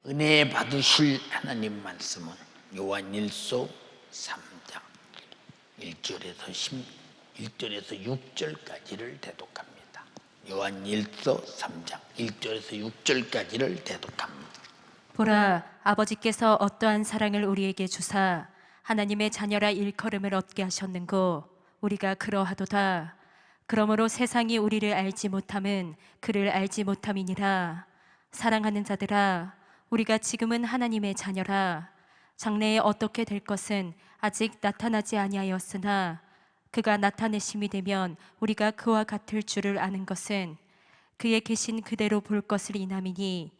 은혜 받으실 하나님 말씀은 요한일서 3장 1절에서 6절까지를 대독합니다. 요한일서 3장 1절에서 6절까지를 대독합니다. 보라, 아버지께서 어떠한 사랑을 우리에게 주사 하나님의 자녀라 일컬음을 얻게 하셨는고 우리가 그러하도다. 그러므로 세상이 우리를 알지 못함은 그를 알지 못함이니라. 사랑하는 자들아, 우리가 지금은 하나님의 자녀라. 장래에 어떻게 될 것은 아직 나타나지 아니하였으나 그가 나타내심이 되면 우리가 그와 같을 줄을 아는 것은 그의 계신 그대로 볼 것을 인함이니,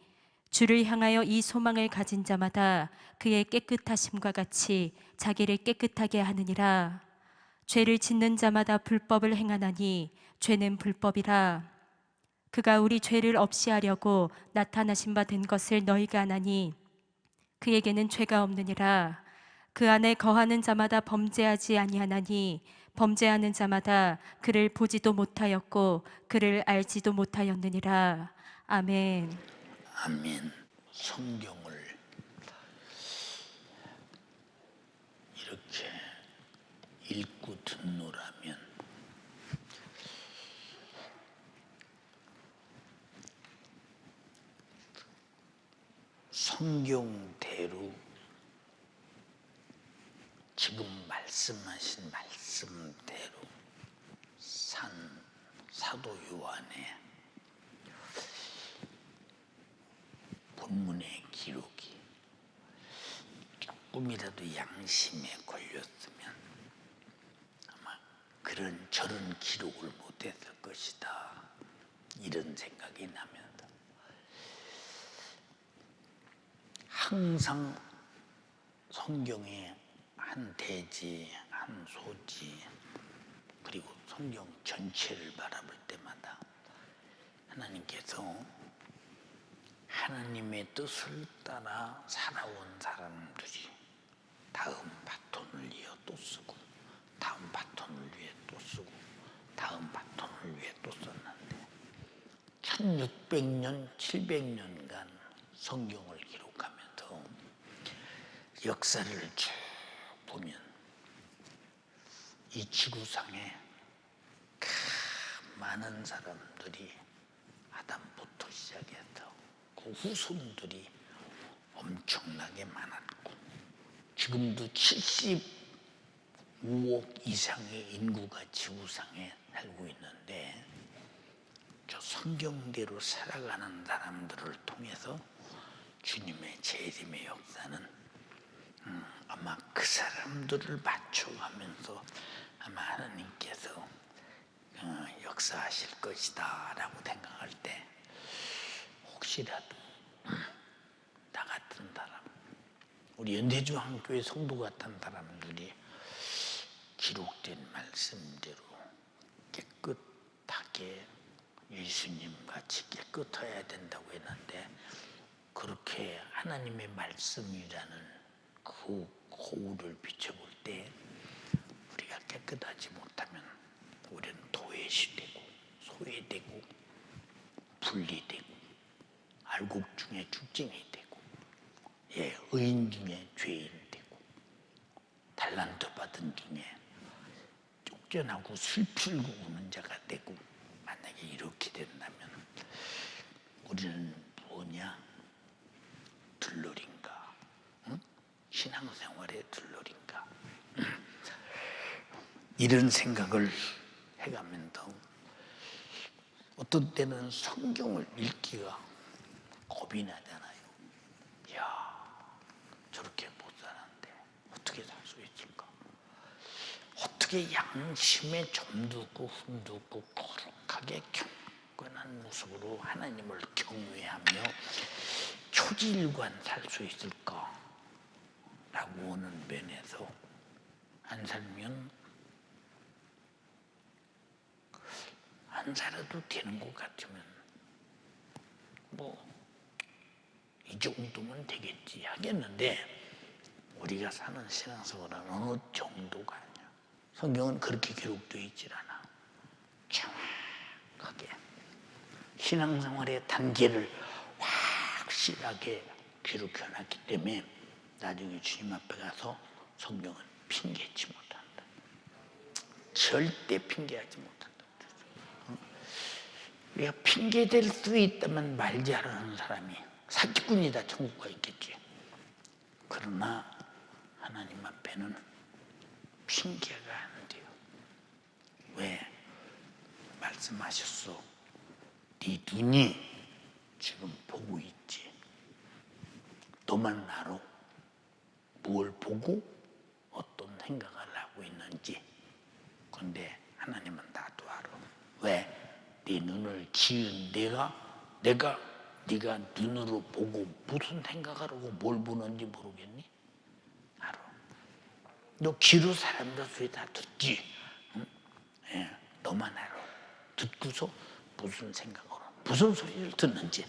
주를 향하여 이 소망을 가진 자마다 그의 깨끗하심과 같이 자기를 깨끗하게 하느니라. 죄를 짓는 자마다 불법을 행하나니 죄는 불법이라. 그가 우리 죄를 없이 하려고 나타나신 바 된 것을 너희가 아나니 그에게는 죄가 없느니라. 그 안에 거하는 자마다 범죄하지 아니하나니 범죄하는 자마다 그를 보지도 못하였고 그를 알지도 못하였느니라. 아멘. 아멘. 성경을 이렇게 읽고 듣노라면 성경대로 지금 말씀하신 말씀대로 산 사도 요한의 본문의 기록이 조금이라도 양심에 걸렸으면 아마 저런 기록을 못했을 것이다, 이런 생각이 나면서 항상 성경의 한 대지, 한 소지, 그리고 성경 전체를 바라볼 때마다 하나님께서 하나님의 뜻을 따라 살아온 사람들이 다음 바톤을 이어 또 쓰고, 다음 바톤을 위해 또 쓰고, 다음 바톤을 위해 또 썼는데 1600년, 700년간 성경을 기록하면서 역사를 쭉 보면 이 지구상에 많은 사람들이 아담부터 시작해서 그 후손들이 엄청나게 많았고, 지금도 75억 이상의 인구가 지구상에 살고 있는데, 저 성경대로 살아가는 사람들을 통해서 주님의 재림의 역사는 아마 그 사람들을 맞춰가면서 아마 하나님께서 역사하실 것이다 라고 생각할 때, 혹시라도 나 같은 사람, 우리 연대중앙교회 성도 같은 사람들이 기록된 말씀대로 깨끗하게 예수님 같이 깨끗해야 된다고 했는데, 그렇게 하나님의 말씀이라는 그 거울을 비춰볼 때 우리가 깨끗하지 못하면 우리는 도외시 되고 소외되고 분리되고 알곡 중에 죽쟁이 되고 의인 중에 죄인 되고 달란트 받은 중에 쫓겨나고 슬피고 우는 자가 되고, 만약에 이렇게 된다면 우리는 뭐냐? 들러린가? 응? 신앙생활의 들러린가? 이런 생각을 해가면서 어떤 때는 성경을 읽기가 겁이 나잖아요. 이야, 저렇게 못 사는데 어떻게 살 수 있을까? 어떻게 양심에 점두고 흠두고 거룩하게 경건한 모습으로 하나님을 경외하며 초지일관 살 수 있을까? 라고 하는 면에서 안 살면 안 살아도 되는 것 같으면 뭐 이 정도면 되겠지 하겠는데, 우리가 사는 신앙생활은 어느 정도가 아니야. 성경은 그렇게 기록되어 있질 않아. 정확하게 신앙생활의 단계를 확실하게 귀로 켜놨기 때문에 나중에 주님 앞에 가서 성경은 핑계치 못한다. 절대 핑계하지 못한다. 우리가 핑계댈 수 있다면 말지 않는 사람이 사기꾼이다 천국 가 있겠지. 그러나 하나님 앞에는 핑계가 안 돼요. 왜? 말씀하셨어. 네 눈이 지금 보고 있지. 너만 알아. 뭘 보고 어떤 생각을 하고 있는지. 그런데 하나님은 나도 알아. 왜? 네 눈을 지은 네가 눈으로 보고 무슨 생각을 하고 뭘 보는지 모르겠니? 알아. 너 귀로 사람들 소리 다 듣지? 응? 예, 너만 알아. 듣고서 무슨 생각으로 무슨 소리를 듣는지.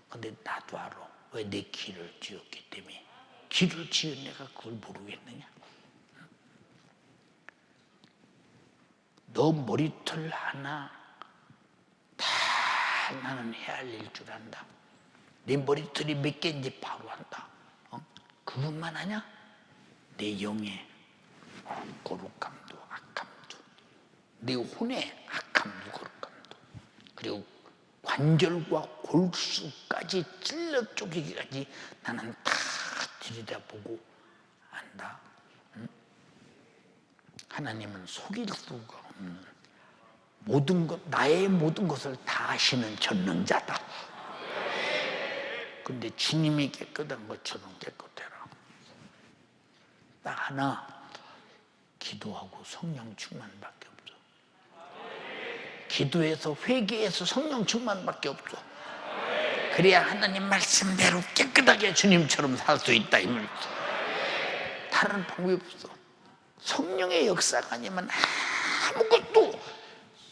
근데 나도 알아. 왜? 내 귀를 지었기 때문에. 귀를 지은 내가 그걸 모르겠느냐? 너 머리털 하나 다 나는 헤아릴 줄 안다. 내 머리털이 몇 개인지 바로 안다. 그것만 하냐? 내 영의 거룩함도 악함도, 내 혼의 악함도 거룩함도, 그리고 관절과 골수까지 찔러 쪼개기까지 나는 다 들여다보고 안다. 하나님은 속일 수가 없는 모든 것, 나의 모든 것을 다 아시는 전능자다. 근데 주님이 깨끗한 것처럼 깨끗해라. 딱 하나, 기도하고 성령 충만밖에 없어. 기도해서 회개해서 성령 충만밖에 없어. 그래야 하나님 말씀대로 깨끗하게 주님처럼 살 수 있다 이 말이죠. 다른 방법이 없어. 성령의 역사가 아니면 아무것도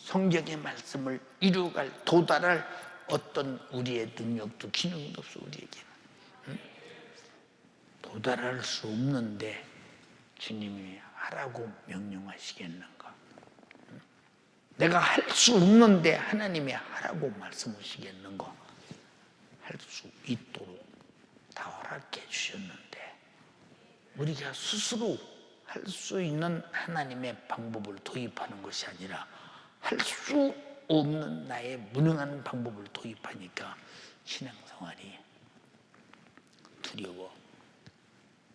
성경의 말씀을 이루어갈 도달할 어떤 우리의 능력도 기능도 없어. 우리에게는 도달할 수 없는데 주님이 하라고 명령하시겠는가? 내가 할 수 없는데 하나님이 하라고 말씀하시겠는가? 할 수 있도록 다 허락해 주셨는데 우리가 스스로 할 수 있는 하나님의 방법을 도입하는 것이 아니라 할 수 없는 나의 무능한 방법을 도입하니까 신앙생활이 두려워.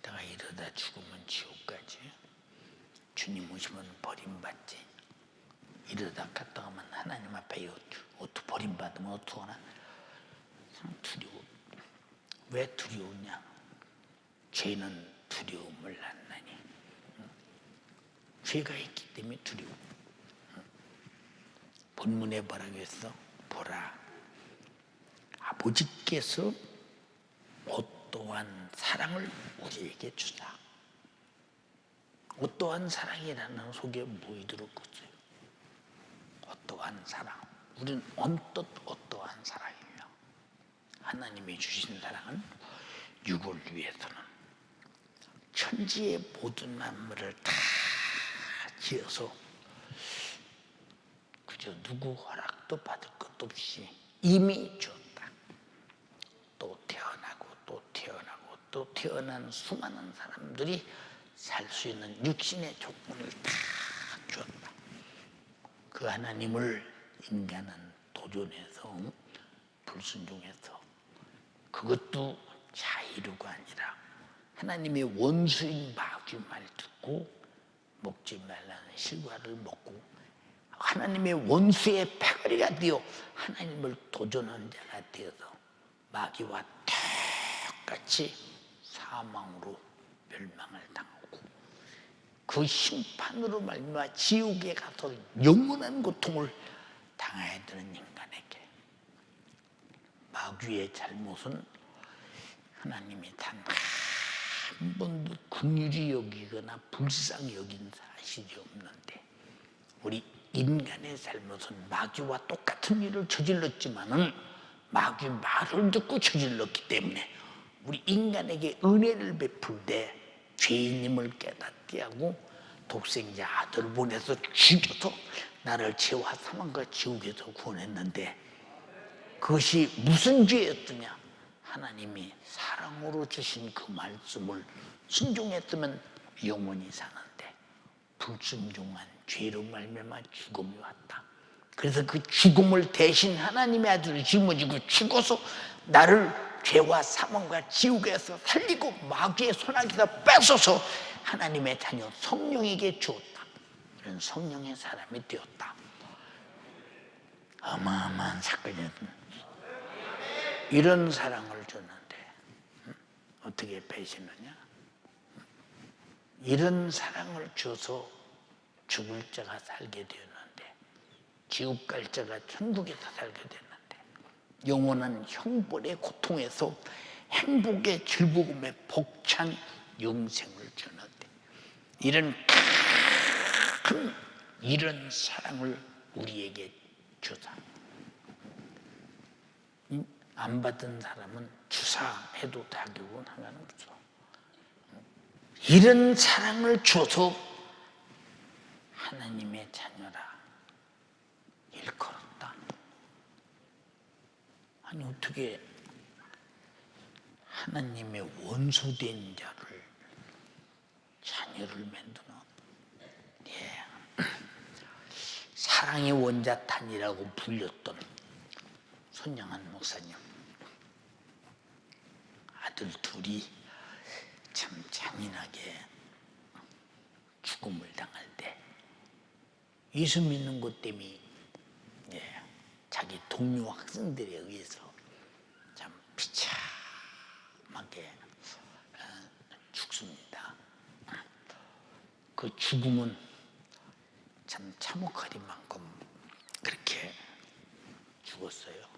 내가 이러다 죽으면 지옥 가지. 주님 오시면 버림받지. 이러다 갔다 가면 하나님 앞에 어떻게 버림받으면 어떡하나? 두려워. 왜 두려우냐? 죄는 두려움을 낳나니. 죄가 있기 때문에 두려워. 본문에 뭐라고 했어? 보라, 아버지께서 어떠한 사랑을 우리에게 주사. 어떠한 사랑이라는 속에 뭐 들었겠어요? 어떠한 사랑. 우리는 언뜻 어떠한 사랑이며 하나님이 주신 사랑은 육을 위해서는 천지의 모든 만물을 다 지어서 그저 누구 허락도 받을 것도 없이 이미 줬다. 또 태어나고 또 태어나고 또 태어난 수많은 사람들이 살 수 있는 육신의 조건을 다 줬다. 그 하나님을 인간은 도전해서 불순종해서 그것도 자의로가 아니라 하나님의 원수인 마귀 말 듣고 먹지 말라는 실과를 먹고 하나님의 원수의 패거리가 되어 하나님을 도전한 자가 되어서 마귀와 똑같이 사망으로 멸망을 당하고 그 심판으로 말미암아 지옥에 가서 영원한 고통을 당해야 되는 인간에게 마귀의 잘못은 하나님이 단 한 번도 긍휼히 여기거나 불쌍히 여긴 사실이 없는데 우리 인간의 잘못은 마귀와 똑같은 일을 저질렀지만은 마귀 말을 듣고 저질렀기 때문에 우리 인간에게 은혜를 베풀 때 죄인임을 깨닫게 하고 독생자 아들 보내서 죽여서 나를 죄와 사망과 지옥에서 구원했는데 그것이 무슨 죄였더냐? 하나님이 사랑으로 주신 그 말씀을 순종했으면 영원히 사는데 불순종한 죄로 말미암아 죽음이 왔다. 그래서 그 죽음을 대신 하나님의 아들을 짊어지고 죽어서 나를 죄와 사망과 지옥에서 살리고 마귀의 손아귀에서 뺏어서 하나님의 자녀 성령에게 주었다. 이런 성령의 사람이 되었다. 어마어마한 사건이었습니다. 이런 사랑을 줬는데 어떻게 배신하냐? 이런 사랑을 줘서 죽을 자가 살게 되었는데, 지옥 갈 자가 천국에서 살게 됐는데, 영원한 형벌의 고통에서 행복의 즐거움에 벅찬 영생을 주는데, 이런 사랑을 우리에게 주사. 안 받은 사람은 주사해도 자격은 상관없어. 이런 사랑을 줘서 하나님의 자녀라 일컬었다. 아니 어떻게 하나님의 원수된 자를 자녀를 만드나? 예. 사랑의 원자탄이라고 불렸던 손양한 목사님 아들 둘이 참 잔인하게 죽음을 당할 때 예수 믿는 것 때문에 자기 동료 학생들에 의해서 참 비참하게 죽습니다. 그 죽음은 참 참혹하리 만큼 그렇게 죽었어요.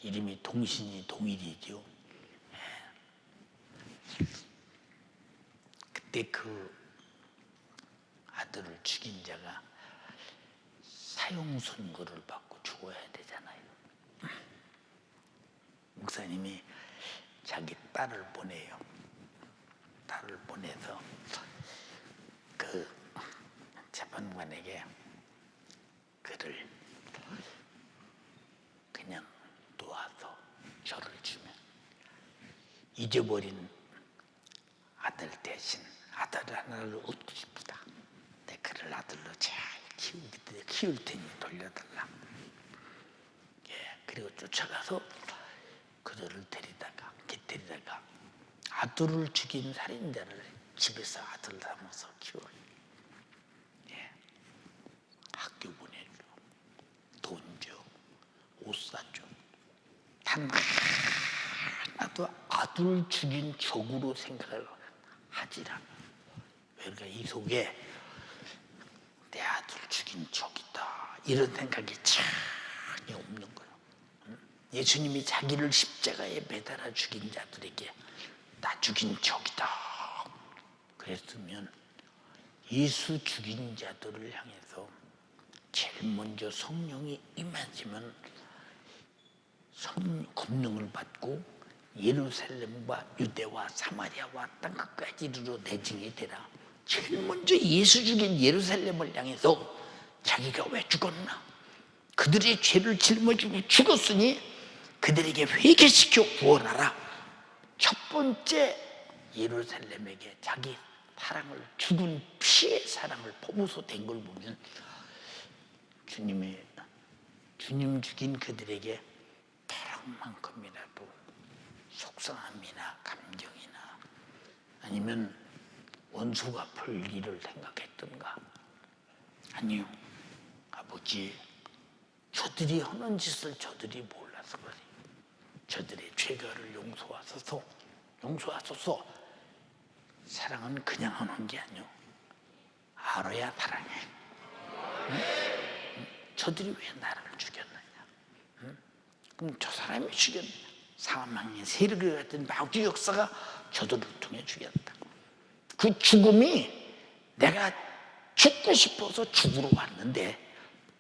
이름이 동신이 동일이죠. 그때 그 아들을 죽인 자가 사형 선고를 받고 죽어야 되잖아요. 목사님이 자기 딸을 보내요. 딸을 보내서 그 재판관에게 그를 그냥 놓아서 절을 주면 잊어버린 아들 대신 아들 하나를 얻고 싶다. 내 그를 아들로 잘 키울 테니 돌려달라. 그리고 쫓아가서 그들을 데리다가 아들을 죽인 살인자를 집에서 아들 삼아서 키워요. 학교 보내줘, 돈 줘, 옷 사줘. 단 하나도 아들 죽인 적으로 생각을 하지라. 그러니까 이 속에 내 아들 죽인 적이다 이런 생각이 전혀 없는 거예요. 예수님이 자기를 십자가에 매달아 죽인 자들에게 나 죽인 적이다 그랬으면 예수 죽인 자들을 향해서 제일 먼저 성령이 임하시면 권능을 받고 예루살렘과 유대와 사마리아와 땅끝까지 이르러 내 증이 되라. 제일 먼저 예수 죽인 예루살렘을 향해서 자기가 왜 죽었나? 그들의 죄를 짊어지고 죽었으니 그들에게 회개시켜 구원하라. 첫 번째 예루살렘에게 자기 사랑을 죽은 피의 사랑을 퍼부어서 된 걸 보면 주님 죽인 그들에게 바람만큼이라도 속상함이나 감정이나 아니면 원수가 풀 일을 생각했던가? 아니요. 아버지, 저들이 하는 짓을 저들이 몰라서 그래. 저들의 죄가를 용서하소서. 사랑은 그냥 하는 게 아니요. 알아야 사랑해. 응? 저들이 왜 나를 죽였느냐? 응? 그럼 저 사람이 죽였느냐? 사망의 세력을 같은 마귀 역사가 저들을 통해 죽였다. 그 죽음이 내가 죽고 싶어서 죽으러 왔는데,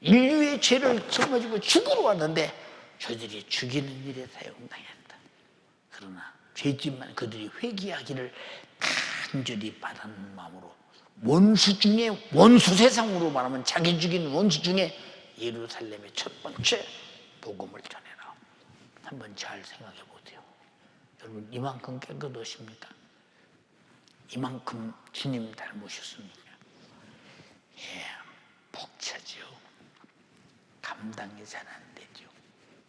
인류의 죄를 짊어지고 죽으러 왔는데 저들이 죽이는 일에 사용당했다. 그러나 죄짓만 그들이 회개하기를 간절히 바라는 마음으로 원수 중에 원수, 세상으로 말하면 자기 죽인 원수 중에 예루살렘의 첫 번째 복음을 전해라. 한번 잘 생각해 보세요. 여러분 이만큼 깨끗하십니까? 이만큼 주님 닮으셨습니까? 예, 벅차죠. 감당이 잘 안 되죠.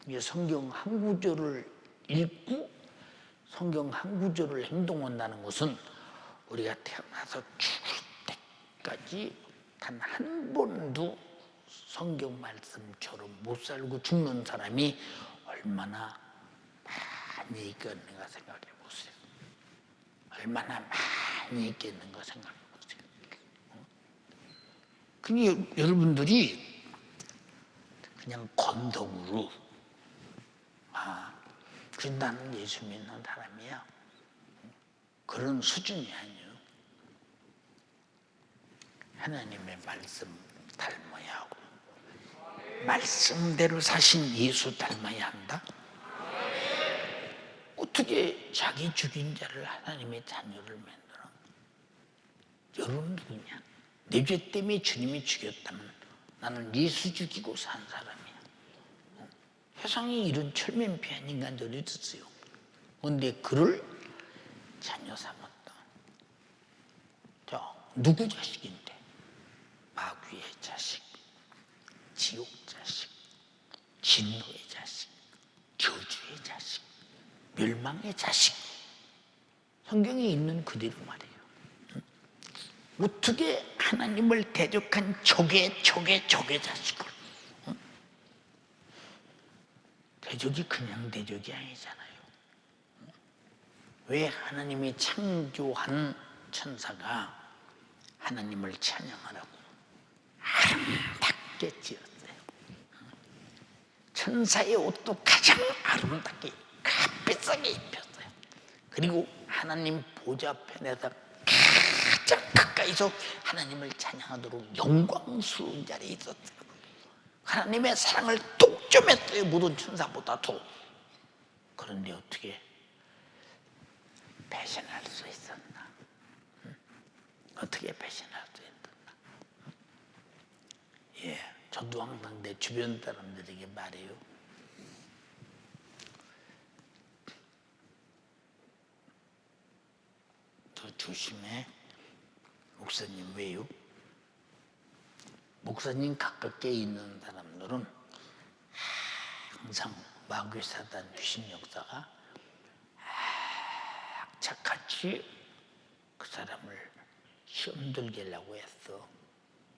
이 성경 한 구절을 읽고 성경 한 구절을 행동한다는 것은 우리가 태어나서 죽을 때까지 단 한 번도 성경 말씀처럼 못 살고 죽는 사람이 얼마나 많이 있겠는가 생각해 보세요. 얼마나 많이 있겠는가 생각해 보세요. 그러니 여러분들이 그냥 건덕으로 그래서 나는 예수 믿는 사람이야, 그런 수준이 아니에요. 하나님의 말씀 닮아야 하고 말씀대로 사신 예수 닮아야 한다. 어떻게 자기 죽인 자를 하나님의 자녀를 만들어? 여러분 누구냐? 내 죄 때문에 주님이 죽였다면 나는 예수 죽이고 산 사람이야. 세상에 이런 철면피한 인간들이 있었어요. 그런데 그를 자녀 삼았다. 자, 누구 자식인데? 마귀의 자식, 지옥 자식, 진노의 자식, 저주의 자식, 멸망의 자식. 성경에 있는 그대로 말이에요. 어떻게 하나님을 대적한 적의 자식을, 대적이 그냥 대적이 아니잖아요. 왜 하나님이 창조한 천사가 하나님을 찬양하라고 아름답게 지었어요. 천사의 옷도 가장 아름답게 값비싸게 입혔어요. 그리고 하나님 보좌편에서 가장 가까이서 하나님을 찬양하도록 영광스러운 자리에 있었어요. 하나님의 사랑을 독점했어요. 모든 천사보다도. 그런데 어떻게 배신할 수 있었나? 어떻게 배신할 수 있었나? 예, 저도 항상 내 주변 사람들에게 말해요. 더 조심해. 목사님 왜요? 목사님 가깝게 있는 사람들은 항상 마귀 사단 귀신 역사가 악착같이 그 사람을 시험 들게 하려고 했어.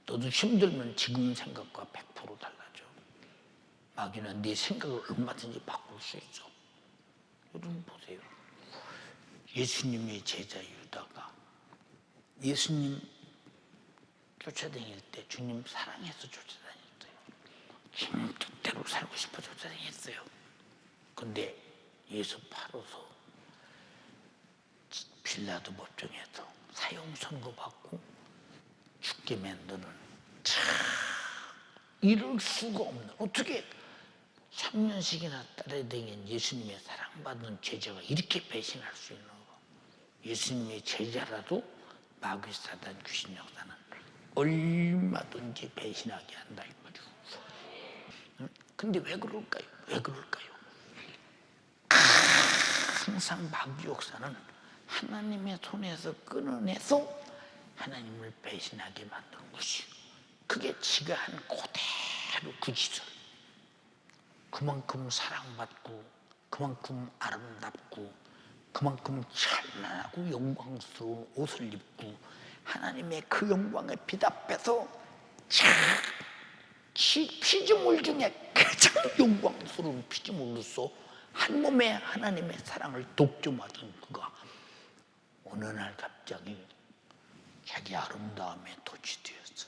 너도 시험 들면 지금 생각과 100% 달라져. 마귀는 네 생각을 얼마든지 바꿀 수 있어. 여러분 보세요. 예수님의 제자 유다가 예수님 쫓아다닐 때 주님 사랑해서 쫓아다녔어요. 주님 뜻대로 살고 싶어 쫓아다녔어요. 근데 예수 팔아서 빌라도 법정에서 사형 선고받고 죽게 만드는, 참 이럴 수가 없는, 어떻게 3년씩이나 따라다닌 예수님의 사랑받는 제자가 이렇게 배신할 수 있는 거. 예수님의 제자라도 마귀 사단 귀신 역사는 얼마든지 배신하게 한다 이거죠. 근데 왜 그럴까요? 왜 그럴까요? 항상 마귀 역사는 하나님의 손에서 끊어내서 하나님을 배신하게 만드는 것이, 그게 지가 한 그대로 그 짓을, 그만큼 사랑받고 그만큼 아름답고 그만큼 찬란하고 영광스러운 옷을 입고 하나님의 그 영광에 빛 앞에서 피조물 중에 가장 영광스러운 피조물로서 한 몸에 하나님의 사랑을 독점하던 그가 어느 날 갑자기 자기 아름다움에 도취되었어.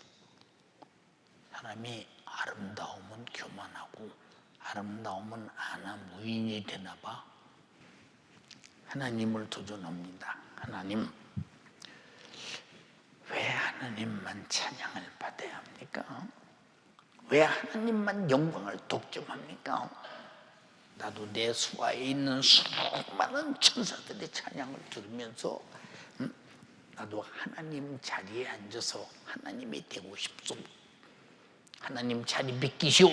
사람이 아름다움은 교만하고 아름다움은 아나무인이 되나 봐. 하나님을 도전합니다. 하나님, 왜 하나님만 찬양을 받아야 합니까? 왜 하나님만 영광을 독점합니까? 나도 내 수하에 있는 수많은 천사들의 찬양을 들으면서 나도 하나님 자리에 앉아서 하나님이 되고 싶소. 하나님 자리 비키시오.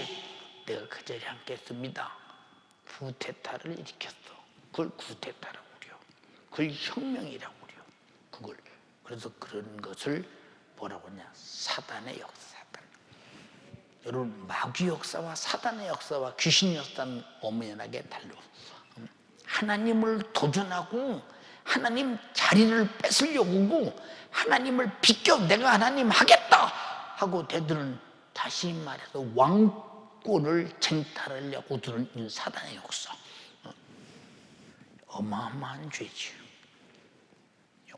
내가 그 자리에 앉겠습니다. 쿠데타를 일으켰어. 그걸 쿠데타라고 그래요. 그걸 혁명이라고 그래요. 그걸. 그래서 그런 것을 뭐라고 하냐? 사단의 역사. 여러분, 마귀 역사와 사단의 역사와 귀신 역사는 엄연하게 달라. 하나님을 도전하고 하나님 자리를 뺏으려고 하나님을 비껴 내가 하나님 하겠다 하고 대들은, 다시 말해서 왕권을 쟁탈하려고 드는 사단의 역사. 어마어마한 죄지.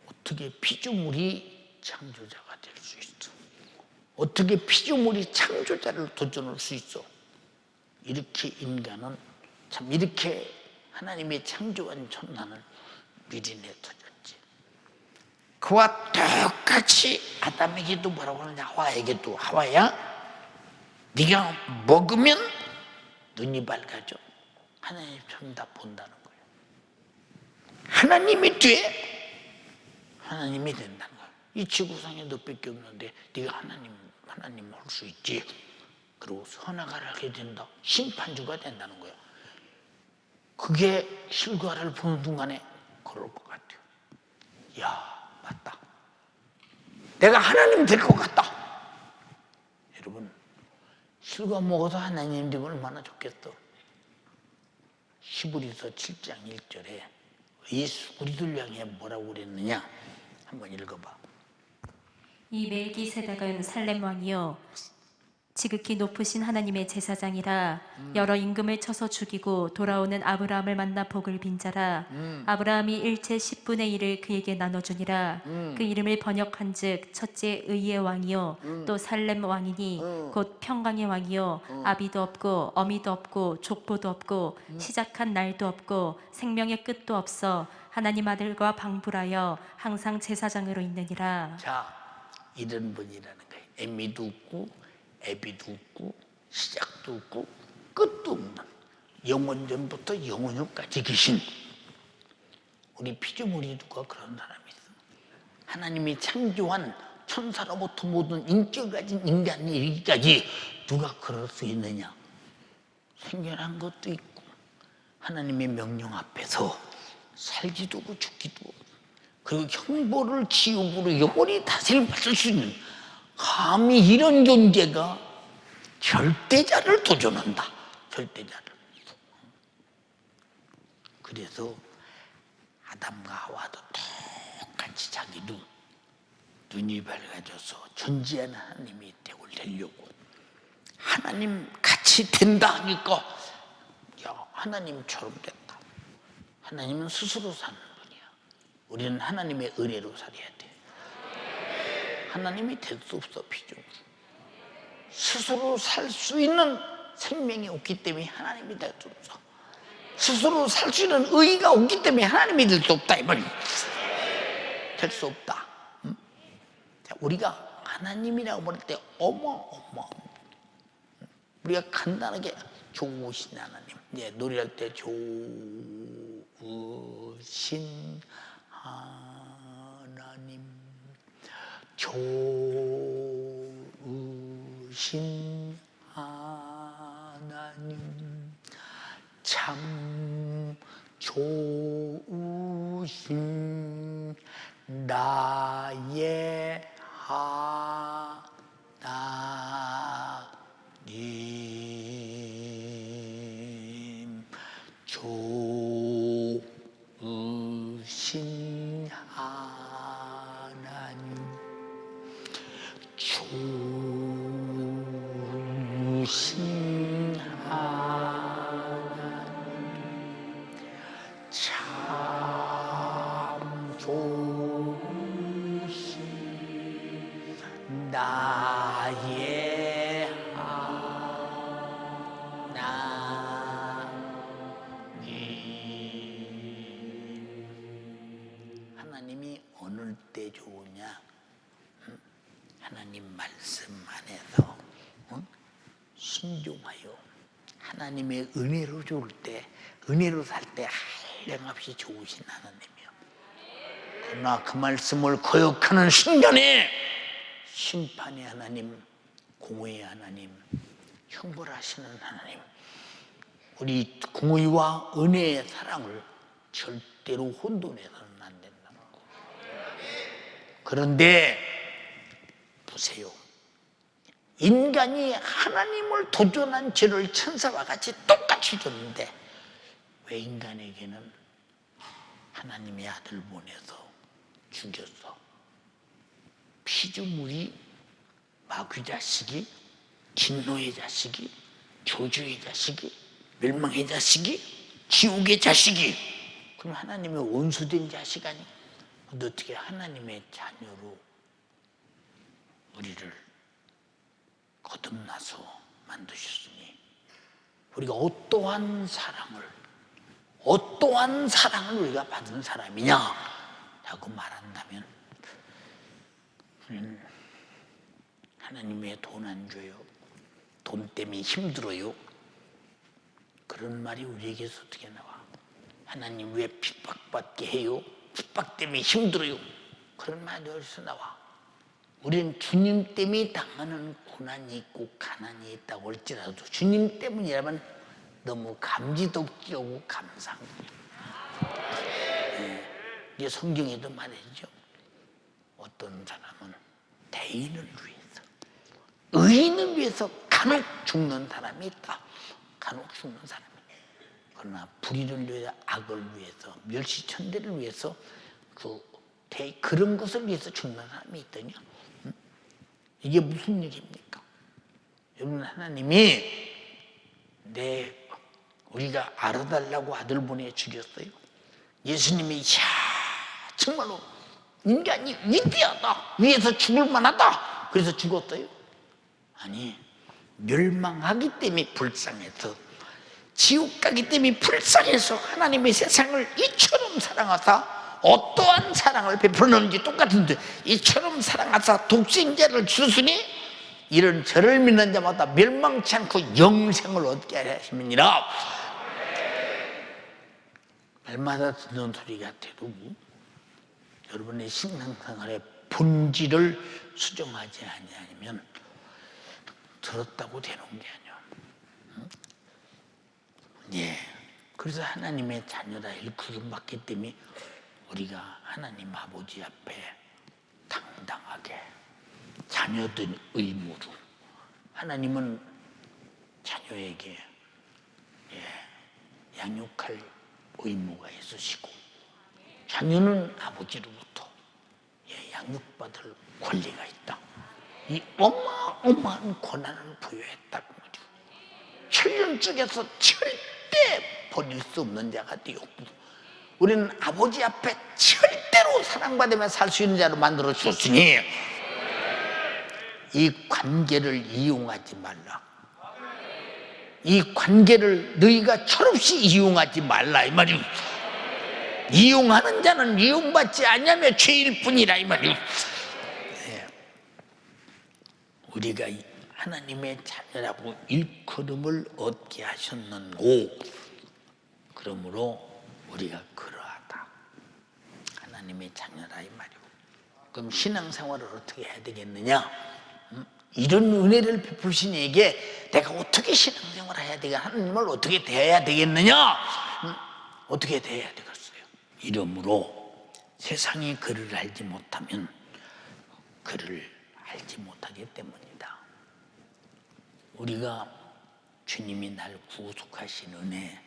어떻게 피조물이 창조자가 될 수 있어? 어떻게 피조물이 창조자를 도전할 수 있어? 이렇게 인간은 참, 이렇게 하나님의 창조한 천사는 미리 내터졌지. 그와 똑같이 아담에게도 뭐라고 하느냐? 하와에게도, 하와야 네가 먹으면 눈이 밝아져. 하나님 다 본다는 거예요. 하나님이 돼, 하나님이 된다는 거예요. 이 지구상에 너밖에 없는데 네가 하나님 할 수 있지. 그리고 선악을 하게 된다. 심판주가 된다는 거예요. 그게 실과를 보는 순간에 그럴 것 같아요. 야, 맞다. 내가 하나님 될 것 같다. 여러분, 실과 먹어도 하나님 되면 얼마나 좋겠어. 히브리서 7장 1절에 예수 우리들 향해 뭐라고 그랬느냐? 한번 읽어봐. 이 멜기세덱은 살렘 왕이요 지극히 높으신 하나님의 제사장이라. 여러 임금을 쳐서 죽이고 돌아오는 아브라함을 만나 복을 빈 자라. 아브라함이 일체 10분의 1을 그에게 나눠주니라. 그 이름을 번역한즉 첫째 의의 왕이요 또 살렘 왕이니 곧 평강의 왕이요 아비도 없고 어미도 없고 족보도 없고 시작한 날도 없고 생명의 끝도 없어 하나님 아들과 방불하여 항상 제사장으로 있느니라. 자, 이런 분이라는 거예요. 애미도 없고 애비도 없고 시작도 없고 끝도 없는, 영원전부터 영원전까지 계신 우리 피조물이 누가 그런 사람이 있어? 하나님이 창조한 천사로부터 모든 인격을 가진 인간이 이르기까지 누가 그럴 수 있느냐? 생겨난 것도 있고 하나님의 명령 앞에서 살기도 하고 죽기도 하고, 그리고 형벌을 지옥으로 영원히 다스림을 받을 수 있는, 감히 이런 존재가 절대자를 도전한다. 절대자를. 그래서 아담과 하와도 똑같이 자기도 눈이 밝아져서 존재하는 하나님이 되려고 하나님 같이 된다 하니까, 야, 하나님처럼 됐다. 하나님은 스스로 사는 분이야. 우리는 하나님의 은혜로 살아야 돼. 하나님이 될 수 없어. 피조물 스스로 살 수 있는 생명이 없기 때문에 하나님이 될 수 없어. 스스로 살 수 있는 의의가 없기 때문에 하나님이 될 수 없다. 이 말이야. 될 수 없다. 응? 자, 우리가 하나님이라고 부를 때 어마어마, 우리가 간단하게 좋으신 하나님, 예, 노래할 때 좋으신 하나님, 좋으신 하나님, 참 좋으신 나의 하나님, 좋으신 하나님, 좋으신 하나님, 참 좋으신 나의 하나님. 하나님이 어느 때 좋으냐? 하나님 말씀 안에서 순종하여 하나님의 은혜로 좋을 때, 은혜로 살 때 한량없이 좋으신 하나님이요. 그러나 그 말씀을 거역하는 순간에 심판의 하나님, 공의의 하나님, 형벌하시는 하나님, 우리 공의와 은혜의 사랑을 절대로 혼돈해서는 안 된다는 거. 그런데 보세요. 인간이 하나님을 도전한 죄를 천사와 같이 똑같이 줬는데 왜 인간에게는 하나님의 아들 보내서 죽였어? 피조물이 마귀 자식이, 진노의 자식이, 저주의 자식이, 멸망의 자식이, 지옥의 자식이, 그럼 하나님의 원수된 자식 아니? 근데 어떻게 하나님의 자녀로 우리를 거듭나서 만드셨으니 우리가 어떠한 사랑을 우리가 받은 사람이냐 라고 말한다면 하나님의 돈 안 줘요, 돈 때문에 힘들어요, 그런 말이 우리에게서 어떻게 나와? 하나님 왜 핍박받게 해요? 핍박 때문에 힘들어요, 그런 말이 어디서 나와? 우리는 주님 때문에 당하는 고난이 있고 가난이 있다고 할지라도 주님 때문이라면 너무 감지덕지하고 감사한 거예요. 이게 성경에도 말이죠. 어떤 사람은 대인을 위해서, 의인을 위해서 간혹 죽는 사람이 있다. 간혹 죽는 사람이. 그러나 불의를 위해서, 악을 위해서, 멸시천대를 위해서 그런 것을 위해서 죽는 사람이 있더냐? 이게 무슨 일입니까? 여러분, 하나님이 우리가 알아달라고 아들 보내 죽였어요. 예수님이 정말로 인간이 위대하다, 위에서 죽을 만하다, 그래서 죽었어요? 아니, 멸망하기 때문에 불쌍해서, 지옥 가기 때문에 불쌍해서 하나님의 세상을 이처럼 사랑하사, 어떠한 사랑을 베풀었는지 똑같은데 이처럼 사랑하사 독생자를 주시니 이런 저를 믿는 자마다 멸망치 않고 영생을 얻게 하심이니라. 말마다 듣는 소리 같아도 여러분의 신앙생활의 본질을 수정하지 아니하면 들었다고 되는 게 아니야. 예. 그래서 하나님의 자녀라 일컬음 받기 때문에 우리가 하나님 아버지 앞에 당당하게 자녀된 의무로, 하나님은 자녀에게 양육할 의무가 있으시고 자녀는 아버지로부터 양육받을 권리가 있다. 이 어마어마한 권한을 부여했다고 말이죠. 천년 쪽에서 절대 버릴 수 없는 자가 되었고, 우리는 아버지 앞에 절대로 사랑받으며 살 수 있는 자로 만들어 주었으니 이 관계를 이용하지 말라. 이 관계를 너희가 철없이 이용하지 말라 이 말이오. 이용하는 자는 이용받지 않냐며 죄일 뿐이라 이 말이오. 우리가 하나님의 자녀라고 일컬음을 얻게 하셨는고, 그러므로 우리가 그러하다, 하나님의 자녀라 이 말이오. 그럼 신앙생활을 어떻게 해야 되겠느냐? 이런 은혜를 베푸신 이에게 내가 어떻게 신앙생활을 해야 되겠냐? 하나님을 어떻게 대해야 되겠느냐? 어떻게 대해야 되겠어요? 이러므로 세상이 그를 알지 못하면 그를 알지 못하기 때문이다. 우리가 주님이 날 구속하신 은혜,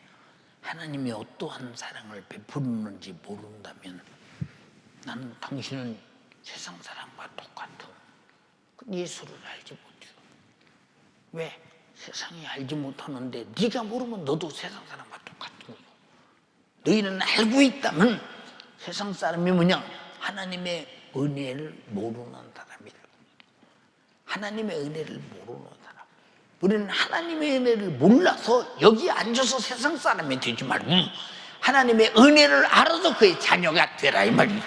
하나님이 어떠한 사랑을 베푸는지 모른다면 나는 당신은 세상 사람과 똑같은 예수를 알지 못해요. 왜? 세상이 알지 못하는데 네가 모르면 너도 세상 사람과 똑같은 거예요. 너희는 알고 있다면 세상 사람이 뭐냐? 하나님의 은혜를 모르는 사람이다. 하나님의 은혜를 모르는 사람. 우리는 하나님의 은혜를 몰라서 여기 앉아서 세상 사람이 되지 말고 하나님의 은혜를 알아서 그의 자녀가 되라 이 말이에요.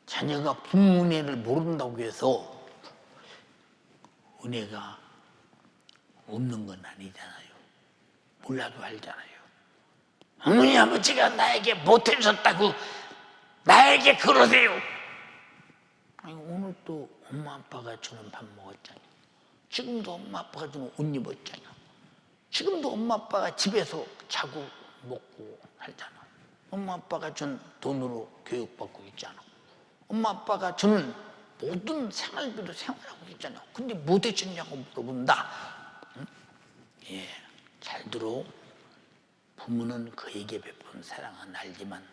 자녀가 부모 은혜를 모른다고 해서 은혜가 없는 건 아니잖아요. 몰라도 알잖아요. 어머니 아버지가 나에게 못해줬다고 나에게 그러세요. 아니, 오늘 또 엄마 아빠가 주는 밥 먹었잖아. 지금도 엄마 아빠가 주는 옷 입었잖아. 지금도 엄마 아빠가 집에서 자고 먹고 살잖아. 엄마 아빠가 준 돈으로 교육받고 있잖아. 엄마 아빠가 주는 모든 생활비로 생활하고 있잖아. 근데 뭐 대줬냐고 물어본다. 응? 예, 잘 들어. 부모는 그에게 베푼 사랑은 알지만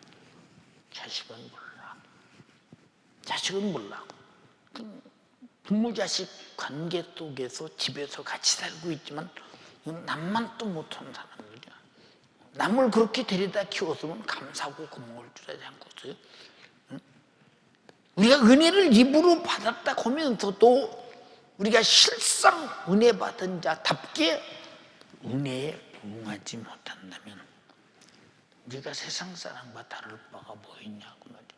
자식은 몰라. 자식은 몰라. 부모 자식 관계 속에서 집에서 같이 살고 있지만 남만 또 못하는 사람들이야. 남을 그렇게 데려다 키웠으면 감사하고 고마울 줄 알지 않겠어요? 응? 우리가 은혜를 입으로 받았다 하면서도 우리가 실상 은혜 받은 자답게 은혜에 부응하지 못한다면 우리가 세상 사람과 다를 바가 뭐 있냐고 말이야.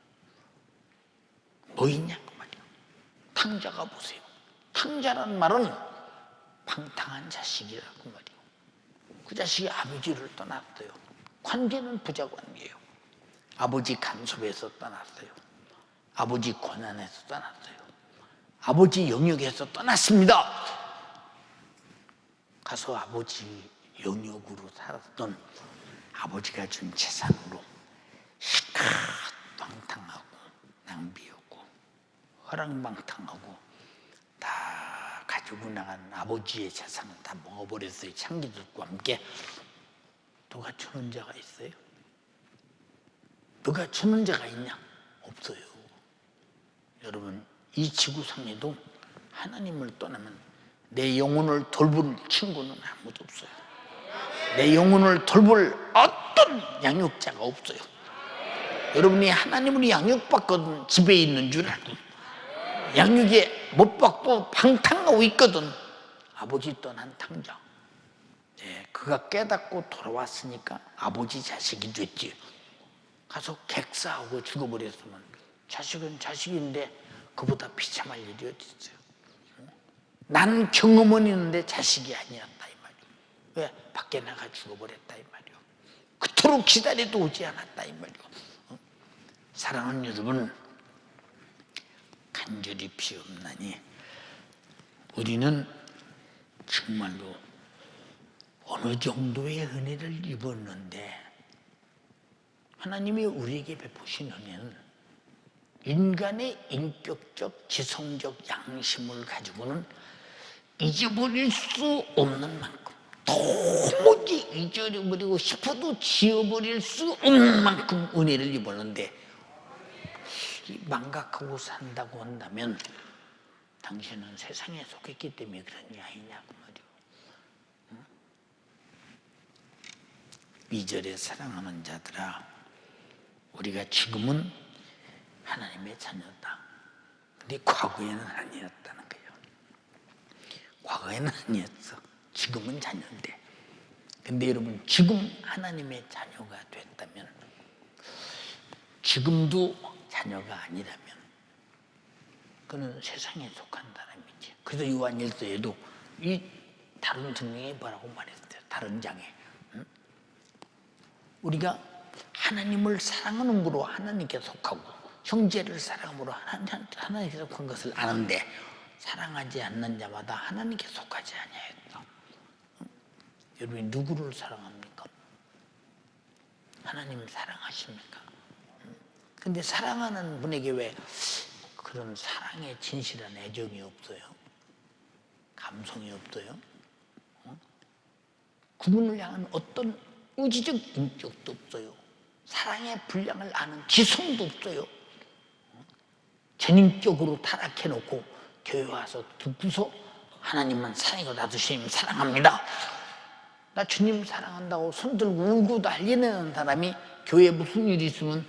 뭐 있냐고 말이야. 탕자가 보세요. 탕자란 말은 방탕한 자식이라고 말이야. 그 자식이 아버지를 떠났어요. 관계는 부자 관계예요. 아버지 간섭에서 떠났어요. 아버지 권한에서 떠났어요. 아버지 영역에서 떠났습니다. 가서 아버지 영역으로 살았던 아버지가 준 재산으로 시컷 방탕하고 낭비하고 허랑방탕하고 다 가지고 나간 아버지의 재산을 다 먹어버렸어요. 창기들과 함께. 누가 주는 자가 있어요? 누가 주는 자가 있냐? 없어요. 여러분, 이 지구상에도 하나님을 떠나면 내 영혼을 돌볼 친구는 아무도 없어요. 내 영혼을 돌볼 어떤 양육자가 없어요. 여러분이 하나님으로 양육받거든 집에 있는 줄 알고 양육에 못 받고 방탕하고 있거든. 아버지 떠난 탕자. 네, 그가 깨닫고 돌아왔으니까 아버지 자식이 됐지. 가서 객사하고 죽어버렸으면 자식은 자식인데 그보다 비참할 일이 어디 있어요. 나는 경험은 있는데 자식이 아니었다 이 말이야. 왜? 밖에 나가 죽어버렸다 이 말이야. 그토록 기다려도 오지 않았다 이 말이야. 사랑하는 여러분, 간절히 비옵나니 우리는 정말로 어느 정도의 은혜를 입었는데 하나님이 우리에게 베푸신 은혜는 인간의 인격적 지성적 양심을 가지고는 잊어버릴 수 없는 만큼, 도무지 잊어버리고 싶어도 지워버릴 수 없는 만큼 은혜를 입었는데 망각하고 산다고 한다면 당신은 세상에 속했기 때문에 그런 게 아니냐고 말이요. 응? 2절에 사랑하는 자들아, 우리가 지금은 하나님의 자녀다. 근데 과거에는 아니었다는 거예요. 과거에는 아니었어. 지금은 자녀인데. 근데 여러분, 지금 하나님의 자녀가 됐다면, 지금도 자녀가 아니라면 그는 세상에 속한 사람이지. 그래서 요한 1서에도 이 다른 성경에 뭐라고 말했어요? 다른 장에. 응? 우리가 하나님을 사랑하는으로 하나님께 속하고 형제를 사랑함으로 하나님께 속한 것을 아는데 사랑하지 않는 자마다 하나님께 속하지 아니하였다. 응? 여러분이 누구를 사랑합니까? 하나님 사랑하십니까? 근데 사랑하는 분에게 왜 그런 사랑의 진실한 애정이 없어요? 감성이 없어요? 그분을 향한 어떤 의지적 인격도 없어요. 사랑의 분량을 아는 지성도 없어요. 전인격으로 타락해놓고 교회 와서 듣고서 하나님만 사랑이고 나도 주님 사랑합니다. 나 주님 사랑한다고 손들고 울고 난리내는 사람이 교회에 무슨 일이 있으면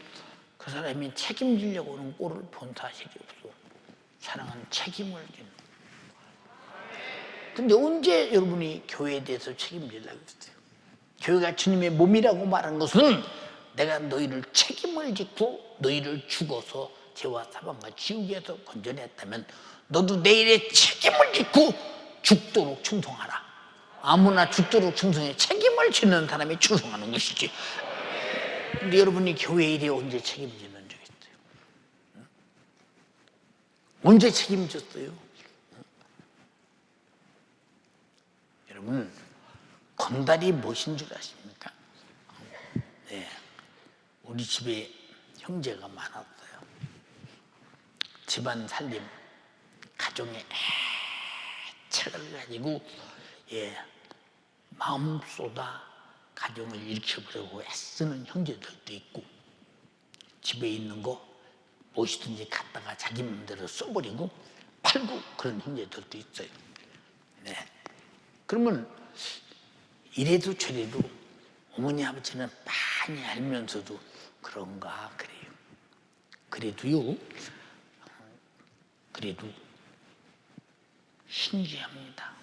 그 사람이 책임지려고 하는 꼴을 본 사실이 없어. 사랑은 책임을 지는. 근데 언제 여러분이 교회에 대해서 책임지려고 했어요? 교회가 주님의 몸이라고 말한 것은 내가 너희를 책임을 짓고 너희를 죽어서 죄와 사방과 지옥에서 건져냈다면 너도 내일의 책임을 짓고 죽도록 충성하라. 아무나 죽도록 충성해. 책임을 지는 사람이 충성하는 것이지. 근데 여러분이 교회 일에 언제 책임지는 적 있어요? 응? 언제 책임졌어요? 응? 여러분, 건달이 무엇인 줄 아십니까? 네, 우리 집에 형제가 많았어요. 집안 살림, 가정의 애착을 가지고 마음 쏟아 가정을 일으켜보려고 애쓰는 형제들도 있고, 집에 있는 거 무엇이든지 갖다가 자기 마음대로 써버리고 팔고 그런 형제들도 있어요. 네. 그러면 이래도 저래도 어머니 아버지는 많이 알면서도 그런가 그래요. 그래도 신기합니다.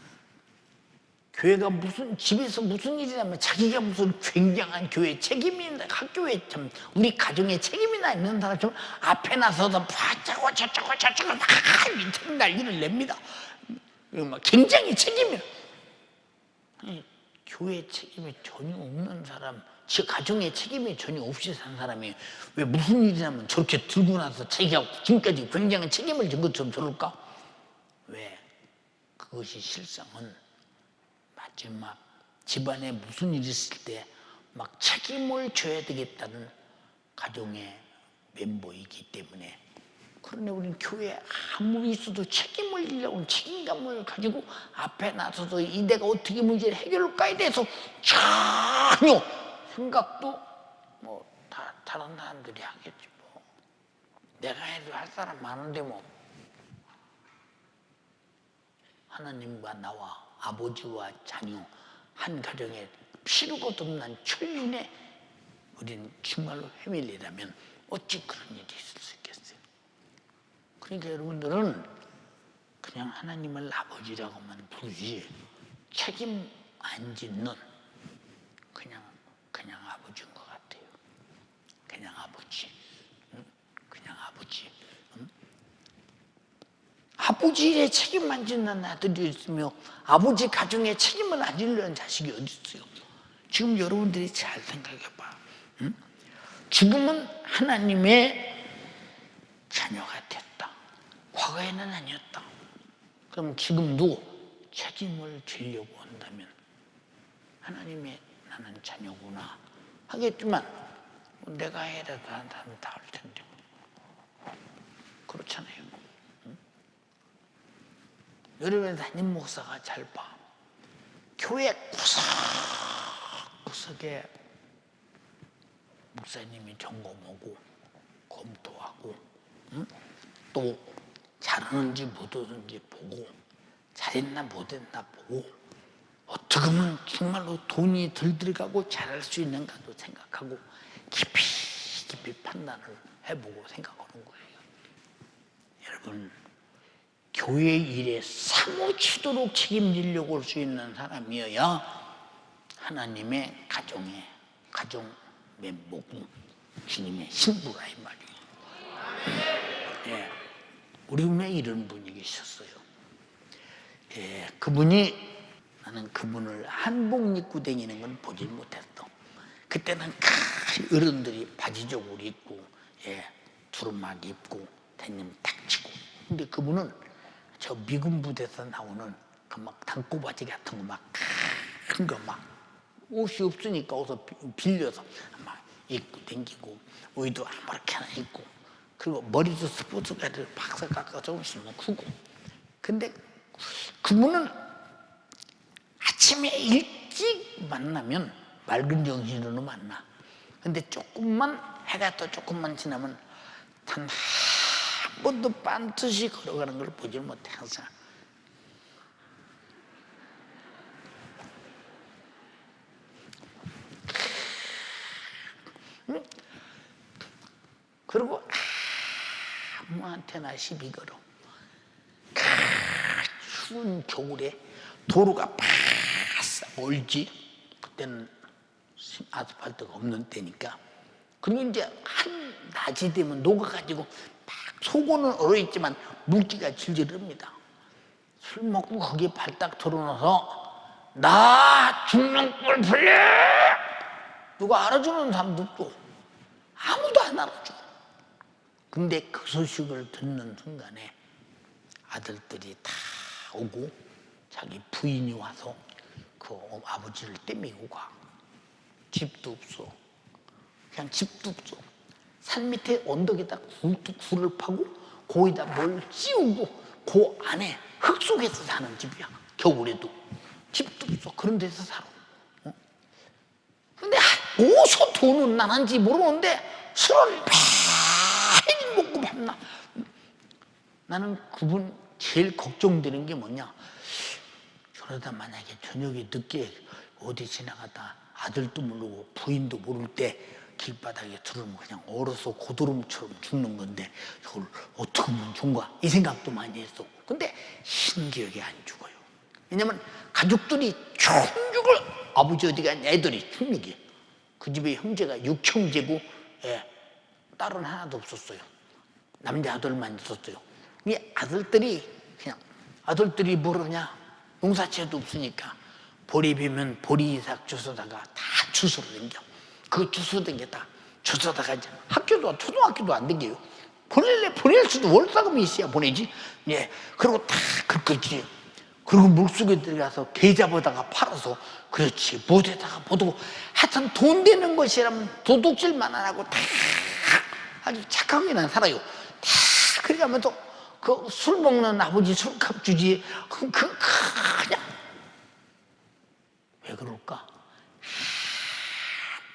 교회가 집에서 무슨 일이 나면 자기가 무슨 굉장한 교회 책임이 있는, 학교에 참 우리 가정에 책임이나 있는 사람처럼 앞에 나서서 바짝고 저쩌고 막 밑에 난리를 냅니다. 막 굉장히 책임이, 교회 책임이 전혀 없는 사람, 제 가정에 책임이 전혀 없이 산 사람이 왜 무슨 일이 나면 저렇게 들고 나서 자기가 지금까지 굉장한 책임을 진 것처럼 저럴까? 왜? 그것이 실상은 마지막 집안에 무슨 일이 있을 때 막 책임을 져야 되겠다는 가정의 멤버이기 때문에. 그러니 우리는 교회에 아무리 있어도 책임을 지려고 책임감을 가지고 앞에 나서서 이 내가 어떻게 문제를 해결할까에 대해서 전혀 생각도 다 다른 사람들이 하겠지 뭐. 내가 해도 할 사람 많은데 뭐. 하나님과 나와 아버지와 자녀 한 가정에 피로 거듭난 천륜에 우리는 정말로 헤매리라면 어찌 그런 일이 있을 수 있겠어요. 그러니까 여러분들은 그냥 하나님을 아버지라고만 부르지 책임 안 짓는 그냥 아버지인 것 같아요. 그냥 아버지. 그냥 아버지. 아버지의 책임만 짓는 아들이 있으며 아버지 가정에 책임을 안 지려는 자식이 어디 있어요? 지금 여러분들이 잘 생각해봐. 지금은 하나님의 자녀가 됐다. 과거에는 아니었다. 그럼 지금도 책임을 지려고 한다면 하나님의 나는 자녀구나 하겠지만 내가 해라도 한다면 다 할 텐데 그렇잖아요. 여러분 담임 목사가 잘 봐. 교회 구석구석에 목사님이 점검하고 검토하고 또 잘하는지 못하는지 보고 잘했나 못했나 보고 어떻게 하면 정말로 돈이 덜 들어가고 잘할 수 있는가도 생각하고 깊이 판단을 해보고 생각하는 거예요. 여러분 교회 일에 사무치도록 책임지려고 할 수 있는 사람이어야 하나님의 가정 멤버고 주님의 신부라 이 말이에요. 우리 교회에 이런 분이 계셨어요. 그분이 나는 그분을 한복 입고 다니는 건 보질 못했어. 그때는 어른들이 바지저고리 입고 두루마기 입고 대님 탁 치고. 근데 그분은 저 미군 부대에서 나오는 그 막 단꼬바지 같은 거 막 큰 거 막 옷이 없으니까 옷을 빌려서 막 입고 댕기고 의도 아무렇게나 입고 그리고 머리도 스포츠카를 박사 깎아 조금씩 크고. 근데 그분은 아침에 일찍 만나면 맑은 정신으로 만나. 근데 조금만 해가 또 조금만 지나면 단 한 번도 반드시 걸어가는 걸 보질 못해 항상. 그리고 아무한테나 시비 걸어. 추운 겨울에 도로가 바싹 얼지. 그때는 아스팔트가 없는 때니까. 그리고 이제 한 낮이 되면 녹아가지고 막 속은 얼어있지만 물기가 질질 릅니다. 술 먹고 거기에 발딱 털어놔서 나 죽는 꼴 풀려! 누가 알아주는 사람도 없고 아무도 안 알아줘. 근데 그 소식을 듣는 순간에 아들들이 다 오고 자기 부인이 와서 그 아버지를 떼미고 가. 집도 없어. 그냥 집도 없어. 산 밑에 언덕에다 굴을 파고 거기다 뭘 씌우고 그 안에 흙 속에서 사는 집이야. 겨울에도 집도 없어. 그런 데서 살아. 근데 어디서 돈은 나는지 모르는데 술을 매일 먹고 밤낮. 나는 그분 제일 걱정되는 게 뭐냐, 그러다 만약에 저녁에 늦게 어디 지나가다 아들도 모르고 부인도 모를 때 길바닥에 들으면 그냥 얼어서 고드름처럼 죽는 건데 저걸 어떻게 하면 좋은가, 이 생각도 많이 했어. 근데 신기하게 안 죽어요. 왜냐면 가족들이 충죽을, 아버지 어디 갔냐, 애들이 충죽이. 그 집에 형제가 6형제고 딸은 하나도 없었어요. 남자 아들만 있었어요. 이 아들들이 그냥, 아들들이 뭐러냐, 농사채도 없으니까 보리비면 보리삭 주워다가 다 주워서 댕겨. 그 주워 댕겼다 주워다가 이제 학교도, 초등학교도 안 댕겨요. 보낼 수도 월사금이 있어야 보내지. 예, 그리고 다 그렇겠지. 그리고 물속에 들어가서 게 잡아다가 팔아서, 그렇지, 못에다가 못하고, 하여튼 돈 되는 것이라면 도둑질만 안 하고 다 아주 착하게는 살아요. 다 그래가면서 그 술 먹는 아버지 술값 주지. 그냥 왜 그럴까?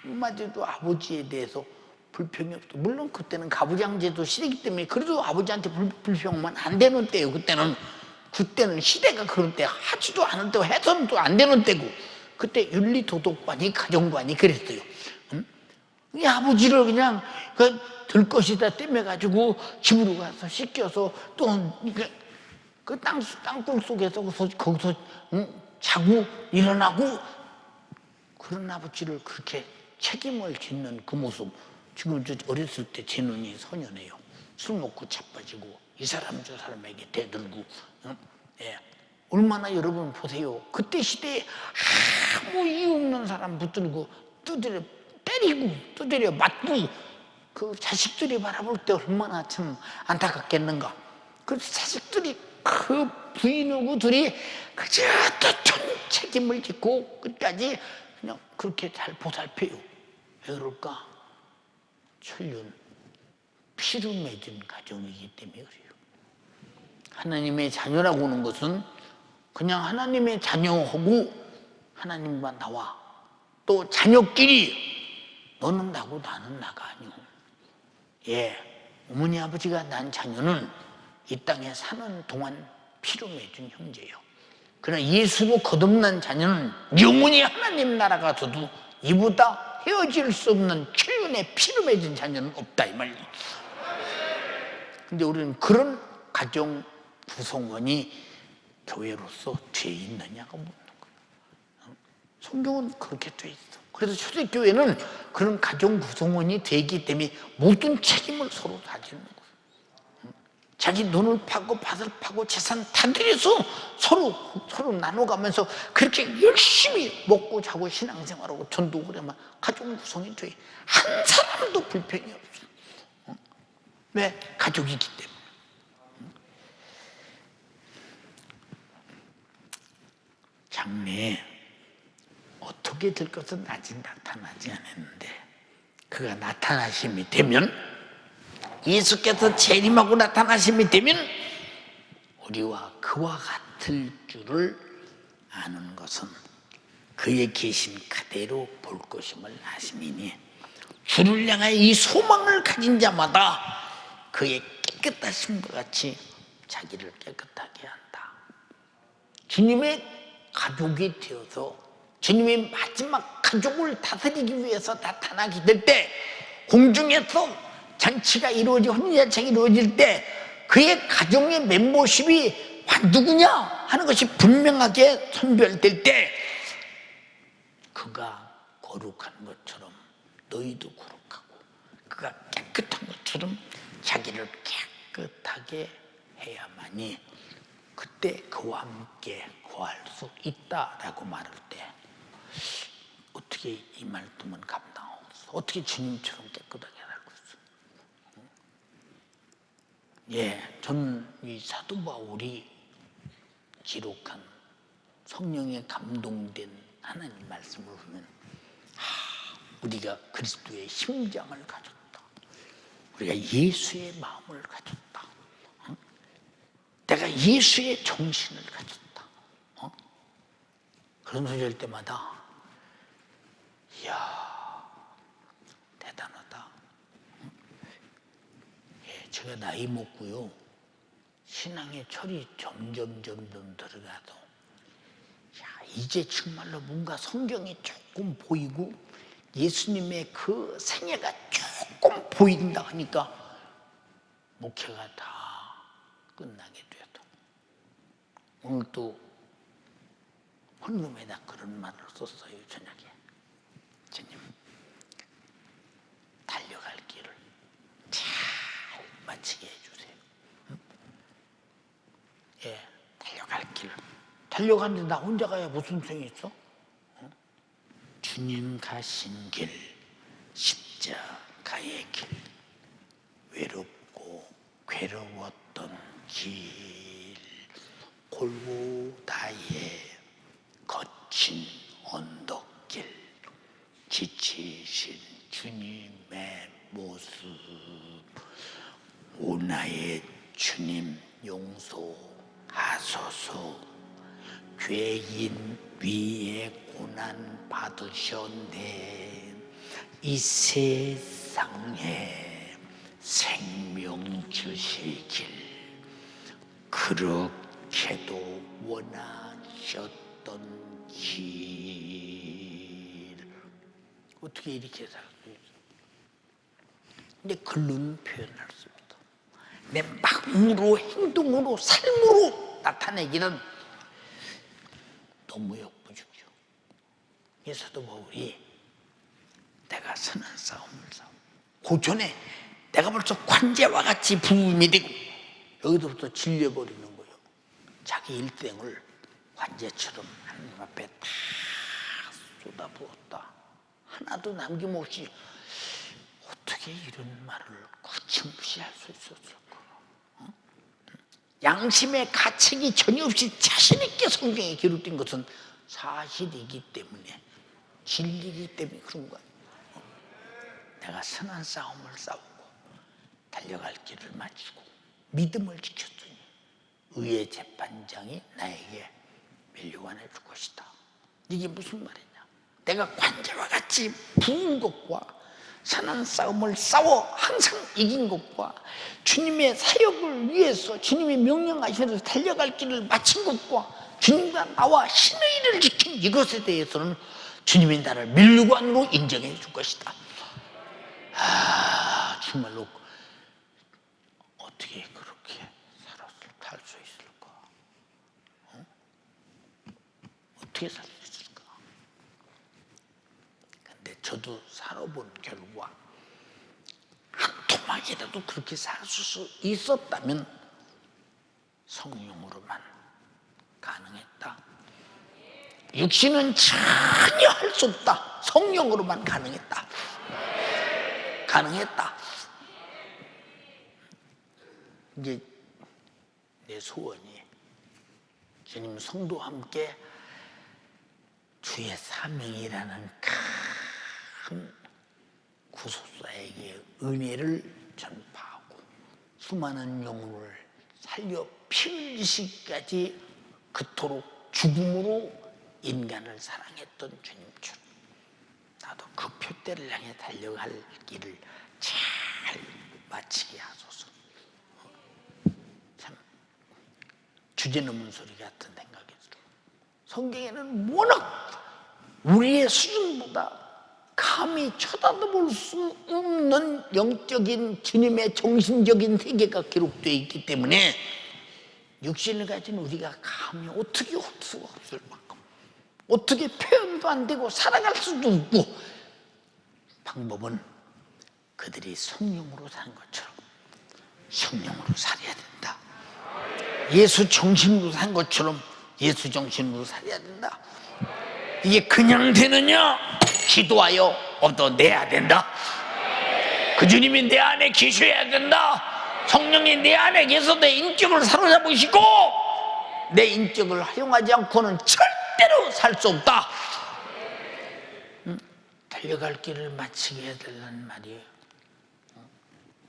한마디도 아버지에 대해서 불평이 없어. 물론 그때는 가부장제도 시대이기 때문에 그래도 아버지한테 불평만 안 되는 때예요. 그때는 시대가 그런 때, 하지도 않을 때고 해서는 또 안 되는 때고, 그때 윤리도덕반이 가정반이 그랬어요. 이 아버지를 그냥 들 것이다 떼매가지고 집으로 가서 씻겨서 또 그 땅굴 속에서 거기서 자고 일어나고, 그런 아버지를 그렇게 책임을 짓는 그 모습. 지금 저 어렸을 때 제 눈이 선연해요. 술 먹고 자빠지고 이 사람 저 사람에게 대들고. 예. 얼마나, 여러분 보세요. 그때 시대에 아무 이유 없는 사람 붙들고 두드려 때리고 두드려 맞고, 그 자식들이 바라볼 때 얼마나 참 안타깝겠는가. 그 자식들이 그 부인하고 둘이 그저 또 책임을 짓고 끝까지 그냥 그렇게 잘 보살펴요. 왜 그럴까? 천륜 피로 맺은 가정이기 때문에 그래요. 하나님의 자녀라고 하는 것은 그냥 하나님의 자녀하고 하나님과 나와, 또 자녀끼리 너는 나고 나는 나가 아니오. 예, 어머니 아버지가 난 자녀는 이 땅에 사는 동안 피로 맺은 형제예요. 그러나 예수로 거듭난 자녀는 영원히 하나님 나라 가서도 이보다 헤어질 수 없는 천륜의 피로 맺은 자녀는 없다, 이 말이에요. 근데 우리는 그런 가정 구성원이 교회로서 돼 있느냐가 묻는 거예요. 성경은 그렇게 돼 있어. 그래서 초대교회는 그런 가정 구성원이 되기 때문에 모든 책임을 서로 다지는 거예요. 자기 눈을 파고 밭을 파고 재산 다 들여서 서로 나눠가면서 그렇게 열심히 먹고 자고 신앙생활하고 전도를 하면 가정 구성이 돼. 한 사람도 불평이 없어. 왜? 가족이기 때문에. 장래에 어떻게 될 것은 아직 나타나지 않았는데, 그가 나타나심이 되면, 예수께서 재림하고 나타나심이 되면 우리와 그와 같을 줄을 아는 것은 그의 계심 그대로 볼 것임을 아심이니, 주를 향하여 이 소망을 가진 자마다 그의 깨끗하심과 같이 자기를 깨끗하게 한다. 주님의 가족이 되어서 주님의 마지막 가족을 다스리기 위해서 나타나게 될 때, 공중에서 잔치가 이루어지고 혼인잔치가 이루어질 때 그의 가정의 멤버십이 누구냐 하는 것이 분명하게 선별될 때, 그가 거룩한 것처럼 너희도 거룩하고, 그가 깨끗한 것처럼 자기를 깨끗하게 해야만이 그때 그와 함께 거할 수 있다라고 말할 때, 어떻게 이 말씀은 감당하고 있어? 어떻게 주님처럼 깨끗하게 살고 있어? 예, 저는 이 사도 바울이 기록한 성령에 감동된 하나님 말씀을 보면 우리가 그리스도의 심장을 가졌다. 우리가 예수의 마음을 가졌다. 내가 예수의 정신을 가졌다. 그런 소리 할 때마다 이야 대단하다. 제가 나이 먹고요, 신앙의 철이 점점 들어가도 이제 정말로 뭔가 성경이 조금 보이고 예수님의 그 생애가 조금 보인다 하니까 목회가 다 끝나게 되었다. 오늘 또 헌금에다 그런 말을 썼어요. 저녁에 주님 달려갈 길을 잘 마치게 해주세요. 예, 달려갈 길을. 달려가는데 나 혼자 가야 무슨 소용이 있어? 주님 가신 길, 십자가의 길, 외롭고 괴로웠던 길, 골고다의 거친 언덕길, 지치신 주님의 모습, 오나의 주님 용서하소서. 죄인 위에 고난 받으셨네. 이 세상에 생명 주시길 그렇게도 원하셨던 길. 어떻게 이렇게 살 수 있어? 근데 글로는 표현할 수 없다. 내 마음으로, 행동으로, 삶으로 나타내기는 너무 역부족이요. 이 사도 바울이 내가 선한 싸움을 싸워. 그 전에 내가 벌써 관제와 같이 부음이 되고 여기서부터 질려버리는 거예요. 자기 일생을 관제처럼 하나님 앞에 다 쏟아부었다. 하나도 남김없이. 어떻게 이런 말을 거침없이 할 수 있었을까? 양심의 가책이 전혀 없이 자신 있게 성경에 기록된 것은 사실이기 때문에, 진리이기 때문에 그런 거야. 내가 선한 싸움을 싸우고 달려갈 길을 마치고 믿음을 지켰으니 의의 재판장이 나에게 면류관을 줄 것이다. 이게 무슨 말이냐? 내가 관제와 같이 부은 것과 선한 싸움을 싸워 항상 이긴 것과 주님의 사역을 위해서 주님이 명령하신 대로 달려갈 길을 마친 것과 주님과 나와 신의 일을 지킨 이것에 대해서는 주님이 나를 면류관으로 인정해 줄 것이다. 정말로 어떻게 그렇게 살 수 있을까? 어떻게 살 수 있을까? 근데 저도 살아본 결과 한 토막이라도 그렇게 살 수 있었다면 성령으로만 가능했다. 육신은 전혀 할 수 없다. 성령으로만 가능했다. 가능했다. 이제 내 소원이 주님 성도와 함께 주의 사명이라는 큰 구속사에게 은혜를 전파하고 수많은 영혼을 살려 피 흘리시기까지 그토록 죽음으로 인간을 사랑했던 주님처럼 나도 그 표대를 향해 달려갈 길을 잘 마치게 하소서. 참 주제넘은 소리 같은 생각이 들어요. 성경에는 워낙 우리의 수준보다 감히 쳐다볼 수 없는 영적인 주님의 정신적인 세계가 기록되어 있기 때문에 육신을 가진 우리가 감히 어떻게 할 수가 없을 만큼, 어떻게 표현도 안 되고 살아갈 수도 없고, 방법은 그들이 성령으로 사는 것처럼 성령으로 살아야 된다. 예수 정신으로 산 것처럼 예수 정신으로 살아야 된다. 이게 그냥 되느냐? 기도하여 얻어내야 된다. 그 주님이 내 안에 계셔야 된다. 성령이 내 안에 계셔서 내 인격을 사로잡으시고 내 인격을 활용하지 않고는 절대로 살 수 없다. 달려갈 길을 마치게 해달라는 말이에요.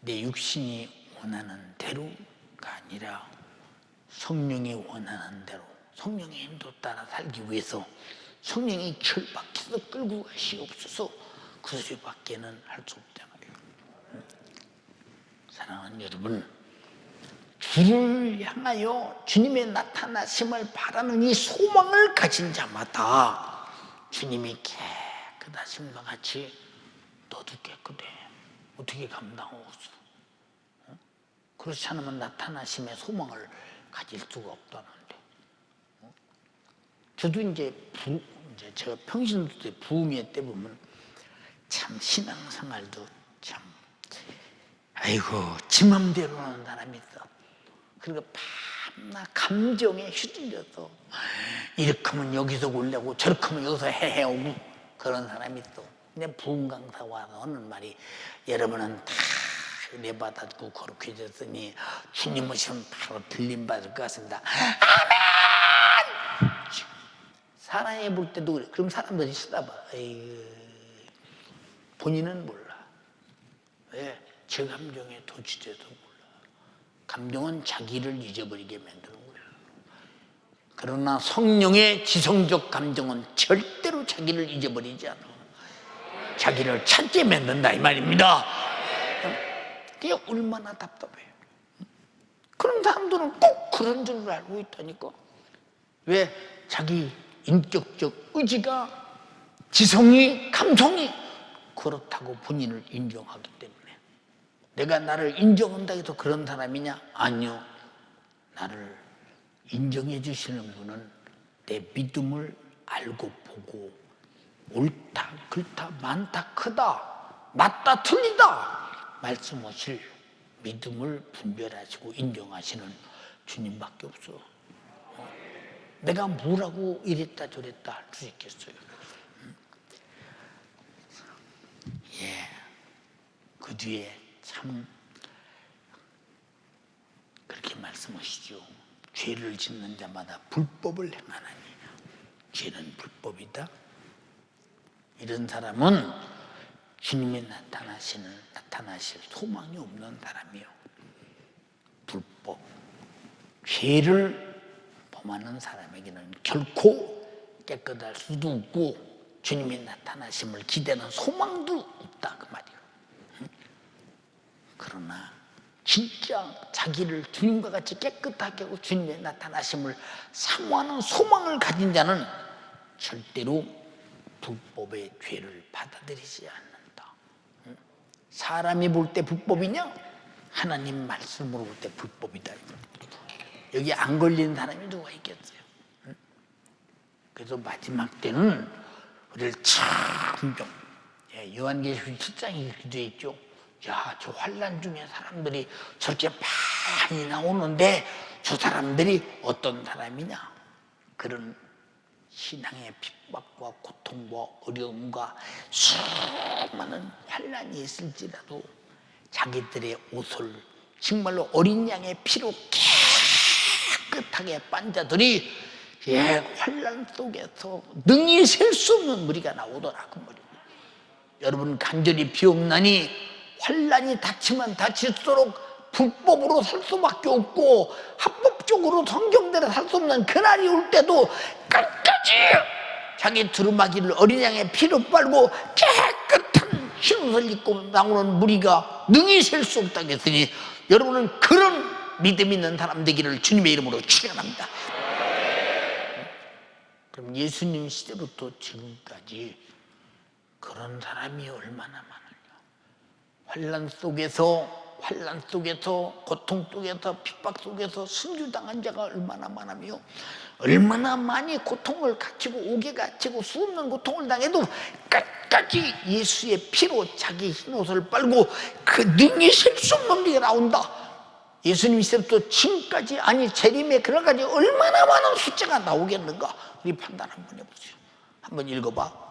내 육신이 원하는 대로가 아니라 성령이 원하는 대로, 성령의 힘도 따라 살기 위해서 성령이 결박해서 끌고 가시옵소서. 그 소리밖에는 할 수 없잖아요. 사랑하는 여러분, 주를 향하여 주님의 나타나심을 바라는 이 소망을 가진 자마다 주님이 깨끗하심과 같이 너도 깨끗해. 어떻게 감당하겠어? 그렇지 않으면 나타나심의 소망을 가질 수가 없다는데. 저도 이제 제가 평신도 때 부흥회 때 보면 참 신앙생활도 참 아이고 지 맘대로 하는 사람이 있어. 그리고 밤낮 감정에 휘둘려서 이렇게 하면 여기서 올라오고 저렇게 하면 여기서 헤헤오고 그런 사람이 있어. 근데 부흥 강사 와서 하는 말이 여러분은 다 은혜 받았고 그렇게 됐으니 주님 오시면 바로 들림 받을 것 같습니다. 아멘! 사랑해 볼 때도 그래. 그럼 사람들이 쳐다봐. 본인은 몰라. 왜? 제 감정에 도취돼서 몰라. 감정은 자기를 잊어버리게 만드는 거야. 그러나 성령의 지성적 감정은 절대로 자기를 잊어버리지 않아. 자기를 찾게 만든다 이 말입니다. 그게 얼마나 답답해요. 그런 사람들은 꼭 그런 줄 알고 있다니까. 왜? 자기 인격적 의지가, 지성이, 감성이 그렇다고 본인을 인정하기 때문에. 내가 나를 인정한다 해서 그런 사람이냐? 아니요. 나를 인정해 주시는 분은 내 믿음을 알고 보고 옳다, 그렇다, 많다, 크다, 맞다, 틀리다 말씀하실 믿음을 분별하시고 인정하시는 주님밖에 없어. 내가 뭐라고 이랬다 저랬다 할 수 있겠어요? 예, 그 뒤에 참 그렇게 말씀하시죠. 죄를 짓는 자마다 불법을 행하나니 죄는 불법이다. 이런 사람은 주님이 나타나실 소망이 없는 사람이요. 불법, 죄를 범하는 사람에게는 결코 깨끗할 수도 없고 주님의 나타나심을 기대하는 소망도 없다 그 말이에요. 그러나 진짜 자기를 주님과 같이 깨끗하게 하고 주님의 나타나심을 사모하는 소망을 가진 자는 절대로 불법의 죄를 받아들이지 않는다. 사람이 볼 때 불법이냐? 하나님 말씀으로 볼 때 불법이다. 여기 안 걸린 사람이 누가 있겠어요? 그래서 마지막 때는 우리를 참 좀, 요한계시록 7장에 기도해 있죠. 야, 저 환난 중에 사람들이 저렇게 많이 나오는데 저 사람들이 어떤 사람이냐? 그런 신앙의 핍박과 고통과 어려움과 수많은 환난이 있을지라도 자기들의 옷을 정말로 어린 양의 피로 깨끗하게 빤 자들이 환난 속에서 능히 셀 수 없는 무리가 나오더라 그 말이에요. 여러분 간절히 비옵나니 환난이 닥치면 닥칠수록 불법으로 살 수밖에 없고 합법적으로 성경대로 살 수 없는 그날이 올 때도 끝까지 자기 두루마기를 어린 양의 피로 빨고 깨끗한 흰옷을 입고 나오는 무리가 능히 셀 수 없다고 했으니 여러분은 그런 믿음 있는 사람 되기를 주님의 이름으로 축원합니다. 그럼 예수님 시대부터 지금까지 그런 사람이 얼마나 많으냐. 환난 속에서 고통 속에서 핍박 속에서 순교당한 자가 얼마나 많으며 얼마나 많이 고통을 갖추고 옥에 갇히고 수없는 고통을 당해도 끝까지 예수의 피로 자기 흰옷을 빨고 그 능히 셀 수 없는 데가 나온다. 예수님 시대부터 지금까지 아니 재림에 그날까지 얼마나 많은 숫자가 나오겠는가. 우리 판단 한번 해보세요. 한번 읽어봐.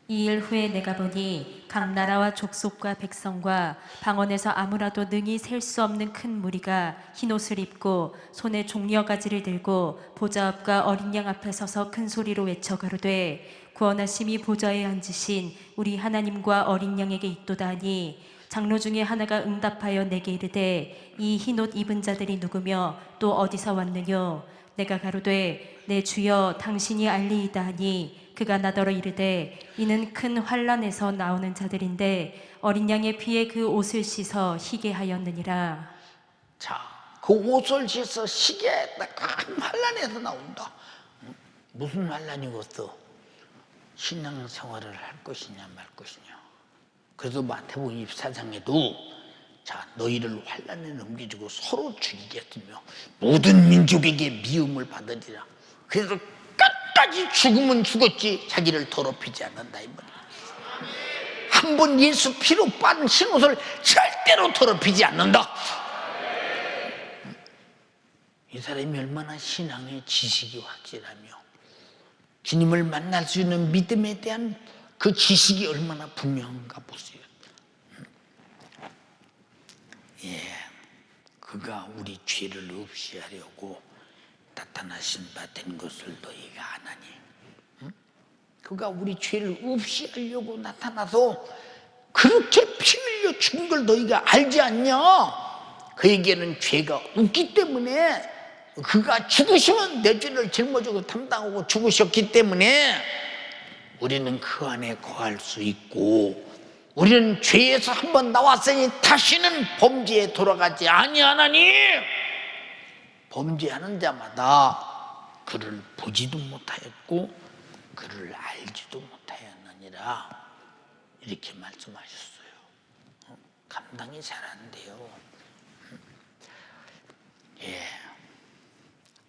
이 일 후에 내가 보니 각 나라와 족속과 백성과 방언에서 아무라도 능히 셀 수 없는 큰 무리가 흰옷을 입고 손에 종려가지를 들고 보좌 앞과 어린 양 앞에 서서 큰 소리로 외쳐 가로되 구원하심이 보좌에 앉으신 우리 하나님과 어린 양에게 있도다 하니 장로 중에 하나가 응답하여 내게 이르되 이 흰옷 입은 자들이 누구며 또 어디서 왔느뇨? 내가 가로되 내 주여 당신이 알리이다 하니 그가 나더러 이르되 이는 큰 환란에서 나오는 자들인데 어린 양의 피에 그 옷을 씻어 희게 하였느니라. 자, 그 옷을 씻어 시게 했다. 큰 환란에서 나온다. 무슨 환란이겠어? 신앙생활을 할 것이냐 말 것이냐. 그래서 마태복음 24장에도 자, 너희를 환란에 넘겨주고 서로 죽이겠으며 모든 민족에게 미움을 받으리라. 그래서 끝까지 죽으면 죽었지 자기를 더럽히지 않는다 이 말이야. 한 번 예수 피로 빠진 흰옷을 절대로 더럽히지 않는다. 이 사람이 얼마나 신앙의 지식이 확실하며 주님을 만날 수 있는 믿음에 대한 그 지식이 얼마나 분명한가 보세요. 예, 그가 우리 죄를 없이 하려고 나타나신 바 된 것을 너희가 아나니. 그가 우리 죄를 없이 하려고 나타나서 그렇게 피 흘려 죽은 걸 너희가 알지 않냐? 그에게는 죄가 없기 때문에 그가 죽으시면 내 죄를 짊어지고 담당하고 죽으셨기 때문에 우리는 그 안에 거할 수 있고 우리는 죄에서 한번 나왔으니 다시는 범죄에 돌아가지 아니하나니 범죄하는 자마다 그를 보지도 못하였고 그를 알지도 못하였느니라 이렇게 말씀하셨어요. 감당이 잘 안 돼요. 예,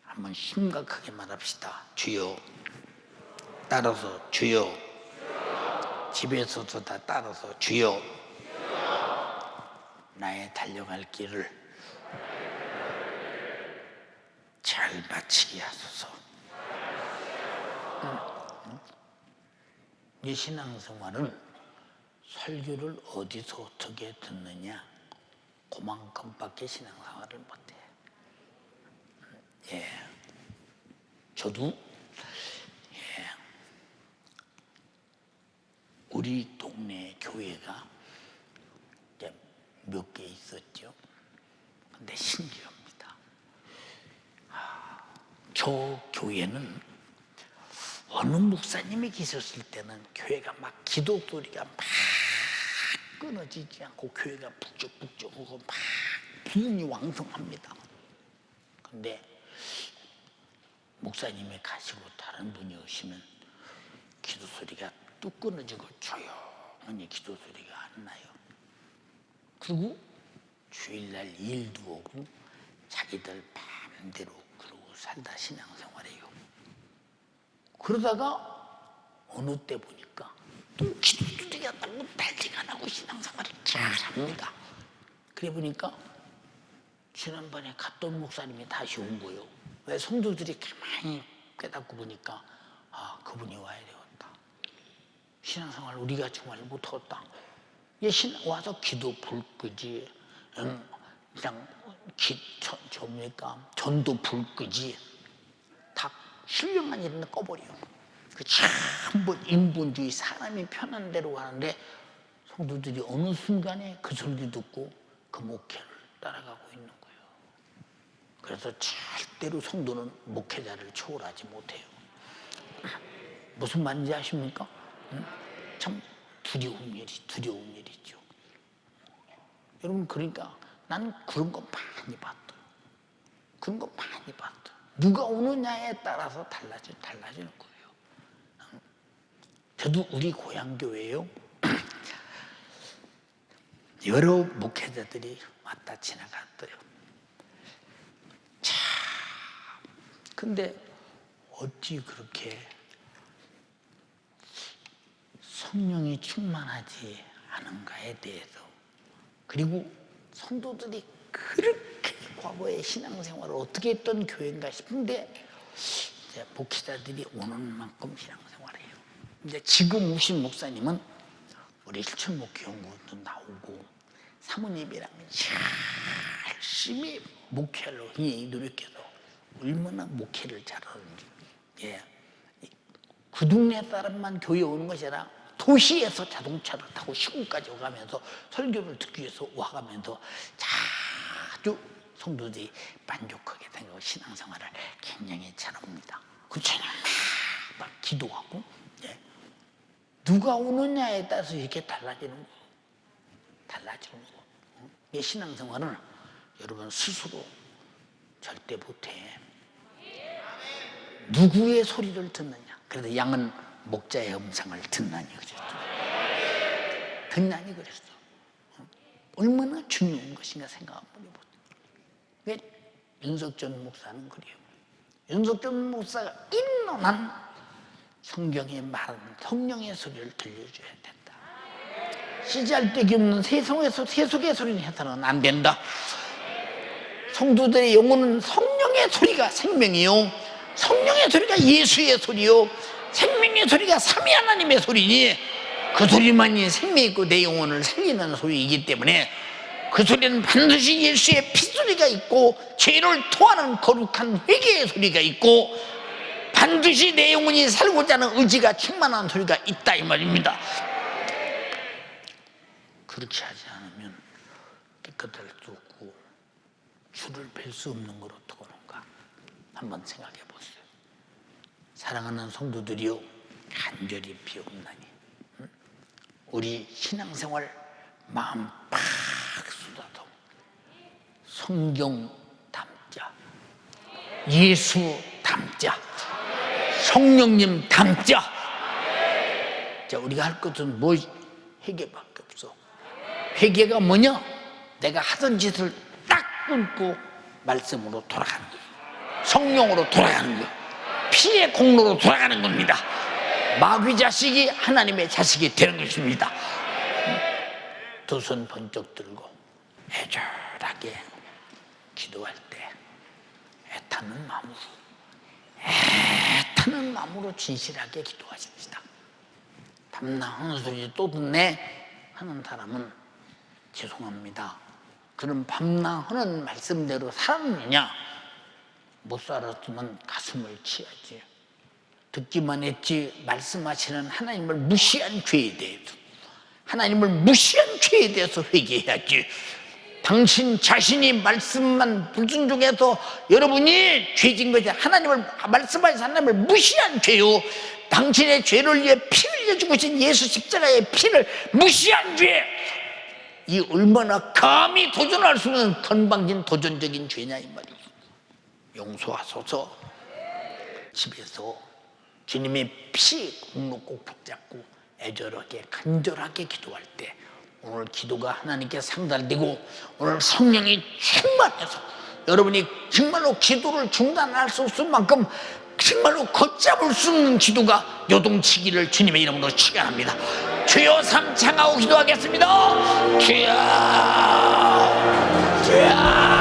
한번 심각하게 말합시다. 주여 따라서 주여 집에서도 다 따라서 주여 나의 달려갈 길을 잘 마치게 하소서. 이 신앙생활은 설교를 어디서 어떻게 듣느냐 그만큼밖에 신앙생활을 못해. 예, 저도 예, 우리 동네 교회가 몇 개 있었죠. 근데 신기합니다. 저 교회는 어느 목사님이 계셨을 때는 교회가 막 기도 소리가 막 끊어지지 않고 교회가 북적북적하고 막 부흥이 왕성합니다. 근데 목사님이 가시고 다른 분이 오시면 기도 소리가 뚝 끊어지고 조용히 기도 소리가 안 나요. 그리고 주일날 일도 오고 자기들 마음대로 그러고 살다 신앙생활해요. 그러다가 어느 때 보니까 또 기도 소리가 나고 달리가 나고 신앙생활을 잘합니다. 그래 보니까 지난번에 갔던 목사님이 다시 온 거예요. 왜 성도들이 가만히 깨닫고 보니까 아 그분이 와야 되겠다. 신앙생활 우리가 정말 못하겠다. 와서 기도 불 끄지 그냥 전도 불 끄지 다 훌륭한 일은 꺼버려. 한번 인본주의 사람이 편한 대로 가는데 성도들이 어느 순간에 그 소리 듣고 그 목회를 따라가고 있는 거예요. 그래서 절대로 성도는 목회자를 초월하지 못해요. 무슨 말인지 아십니까? 참 두려운 일이죠. 여러분 그러니까 나는 그런 거 많이 봤어요. 누가 오느냐에 따라서 달라지는 거예요. 저도 우리 고향교회요. 여러 목회자들이 왔다 지나갔어요. 참, 근데 어찌 그렇게 성령이 충만하지 않은가에 대해서 그리고 성도들이 그렇게 과거의 신앙생활을 어떻게 했던 교회인가 싶은데 목회자들이 오는 만큼 신앙생활해요. 이제 지금 오신 목사님은 우리 실천목회연구원도 나오고 사모님이랑 열심히 목회하려고 노력해서 얼마나 목회를 잘하는지. 예. 그 동네 사람만 교회 오는 것이 아니라 도시에서 자동차를 타고 시골까지 오가면서 설교를 듣기 위해서 와가면서 자주 성도들이 만족하게 생각하고 신앙생활을 굉장히 잘합니다. 그 찬양 막 기도하고, 예. 누가 오느냐에 따라서 이렇게 달라지는 거. 이 신앙생활은 여러분 스스로 절대 못해. 누구의 소리를 듣느냐. 그래서 양은 목자의 음성을 듣나니 그랬어. 듣나니 그랬어. 얼마나 중요한 것인가 생각 한번 해보세요. 왜 윤석전 목사는 그래요. 윤석전 목사가 인론한 성경에 말하는 성령의 소리를 들려줘야 된다. 씨잘데기 없는 세속의 소리는 해서는 안 된다. 성도들의 영혼은 성령의 소리가 생명이요, 성령의 소리가 예수의 소리요, 생명의 소리가 삼위 하나님의 소리니 그 소리만이 생명 있고 내 영혼을 살리는 소리이기 때문에 그 소리는 반드시 예수의 피소리가 있고 죄를 토하는 거룩한 회개의 소리가 있고 반드시 내 영혼이 살고자 하는 의지가 충만한 소리가 있다 이 말입니다. 그렇게 하지 않으면 깨끗할 수 없고 주를 뵐 수 없는 걸 어떡하는가 한번 생각해 보세요. 사랑하는 성도들이요, 간절히 비옵나니 우리 신앙생활 마음 팍 쏟아서 성경 담자, 예수 담자, 성령님 담자. 자, 우리가 할 것은 뭐 회개밖에 없어. 회개가 뭐냐? 내가 하던 짓을 딱 끊고 말씀으로 돌아가는 거예요. 성령으로 돌아가는 거예요. 피의 공로로 돌아가는 겁니다. 마귀 자식이 하나님의 자식이 되는 것입니다. 두 손 번쩍 들고 애절하게 기도할 때 애타는 마음으로 진실하게 기도하십시다. 담낭하는 소리 또 듣네 하는 사람은 죄송합니다. 그럼 밤낮하는 말씀대로 살았느냐? 못 살았으면 가슴을 치야지. 듣기만 했지 말씀하시는 하나님을 무시한 죄에 대해서, 하나님을 무시한 죄에 대해서 회개해야지. 당신 자신이 말씀만 불순종해서 여러분이 죄진 것이 하나님을 말씀하신 하나님을 무시한 죄요. 당신의 죄를 위해 피를 흘려주고 신 예수 십자가의 피를 무시한 죄. 이 얼마나 감히 도전할 수 있는 건방진 도전적인 죄냐 이 말이에요. 용서하소서. 집에서 주님의 피 공로 꼭 붙잡고 애절하게 간절하게 기도할 때 오늘 기도가 하나님께 상달되고 오늘 성령이 충만해서 여러분이 정말로 기도를 중단할 수 없을 만큼 정말로 걷잡을 수 없는 기도가 요동치기를 주님의 이름으로 축원합니다. 주여 삼창하고 기도하겠습니다. 주여, 주여.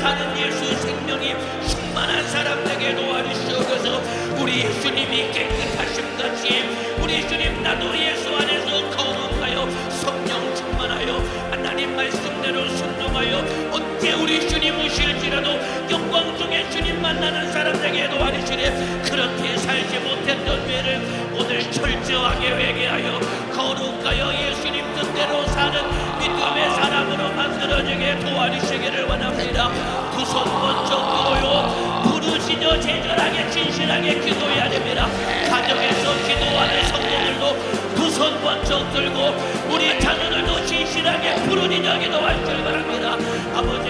사는 예수 생명이 충만한 사람 되게 도와주시옵소서. 우리 예수님이 깨끗하심 같이 우리 예수님 나도 예수 안에서 거룩하여 성령 충만하여 하나님 말씀대로 순종하여 언제 우리 주님 오실지라도 영광 중에 주님 만나는 사람 되게 도와주시네. 그렇게 살지 못했던 죄를 오늘 철저하게 회개하여 거룩하여 예수님 뜻대로 사는 믿음의 사람으로 만들어지게 도와주시기를 원합니다. 두 손 번쩍 들어요. 부르시며 제절하게 진실하게 기도해야 됩니다. 가정에서 기도하는 성도들도 두 손 번쩍 들고 우리 자녀들도 진실하게 부르짖어 기도하시길 바랍니다. 아버지,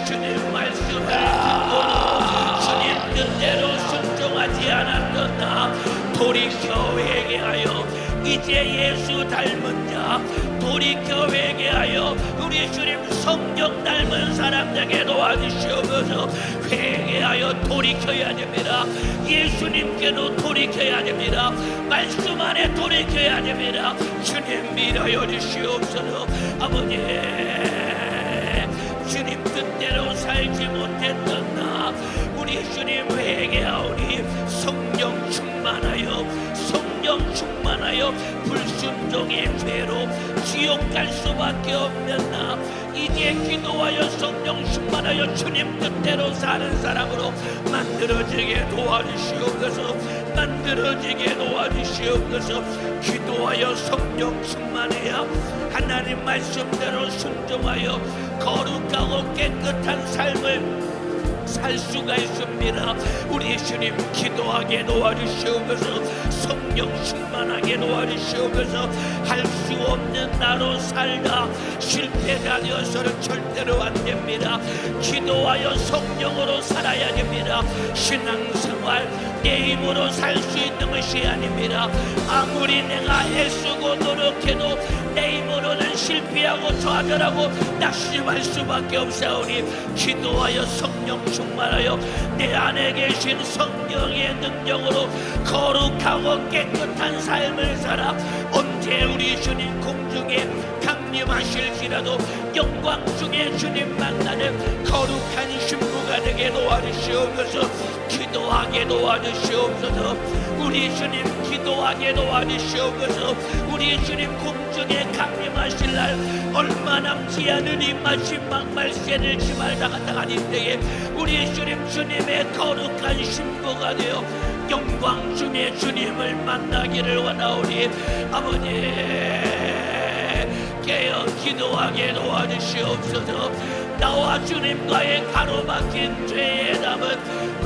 주님 말씀을 듣고도 주님 뜻대로 순종하지 않았던 나 돌이켜 회개하여 이제 예수 닮은 자 돌이켜 회개하여 우리 주님 성령 닮은 사람 되게 도와주시옵소서. 회개하여 돌이켜야 됩니다. 예수님께로 돌이켜야 됩니다. 말씀 안에 돌이켜야 됩니다. 주님 믿어여 주시옵소서. 아버지, 주님 뜻대로 살지 못했던 나 우리 주님 회개하오니 성령 충만하여 불순종의 죄로 지옥 갈 수밖에 없는 나 이제 기도하여 성령 충만하여 주님 뜻대로 사는 사람으로 만들어지게 도와주시옵소서. 기도하여 성령 충만해야 하나님 말씀대로 순종하여 거룩하고 깨끗한 삶을 살 수가 있습니다. 우리 주님 기도하게 도와주시옵소서. 성령 충만하게 도와주시옵소서. 할 수 없는 나로 살다 실패가 되어서는 절대로 안 됩니다. 기도하여 성령으로 살아야 됩니다. 신앙생활 내 힘으로 살 수 있는 것이 아닙니다. 아무리 내가 애쓰고 노력해도 내 힘으로는 실패하고 좌절하고 낙심할 수밖에 없사오니 기도하여 성령 충만하여 내 안에 계신 성령의 능력으로 거룩하고 깨끗한 삶을 살아 언제 우리 주님 공중에 강림하실지라도 영광 중에 주님 만나는 거룩한 신부가 되게 도와주시옵소서. 기도하게 도와주시옵소서. 우리 주님 기도하게 도와주시옵소서. 우리 주님 공중에 강림하실 날 얼마 남지 않은 이 마지막 말세를 지말당한 때에 우리 주님의 거룩한 신부가 되어 영광 중에 주님을 만나기를 원하오니 아버지 깨어 기도하게 도와주시옵소서. 나와 주님과의 가로막힌 죄의 담은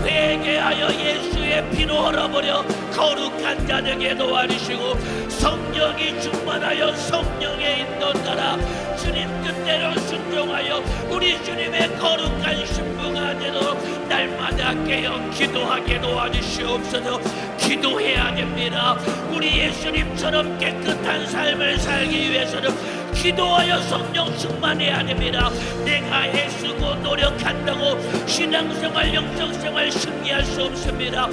회개하여 예수의 피로 흘러버려 거룩한 자 되게 도와주시고 성령이 충만하여 성령의 인도 따라 주님 뜻대로 순종하여 우리 주님의 거룩한 신부가 되도록 날마다 깨어 기도하게 도와주시옵소서. 기도해야 됩니다. 우리 예수님처럼 깨끗한 삶을 살기 위해서는 기도하여 성령 충만해야 됩니다. 내가 애쓰고 노력한다고 신앙생활 영성생활 승리할 수 없습니다.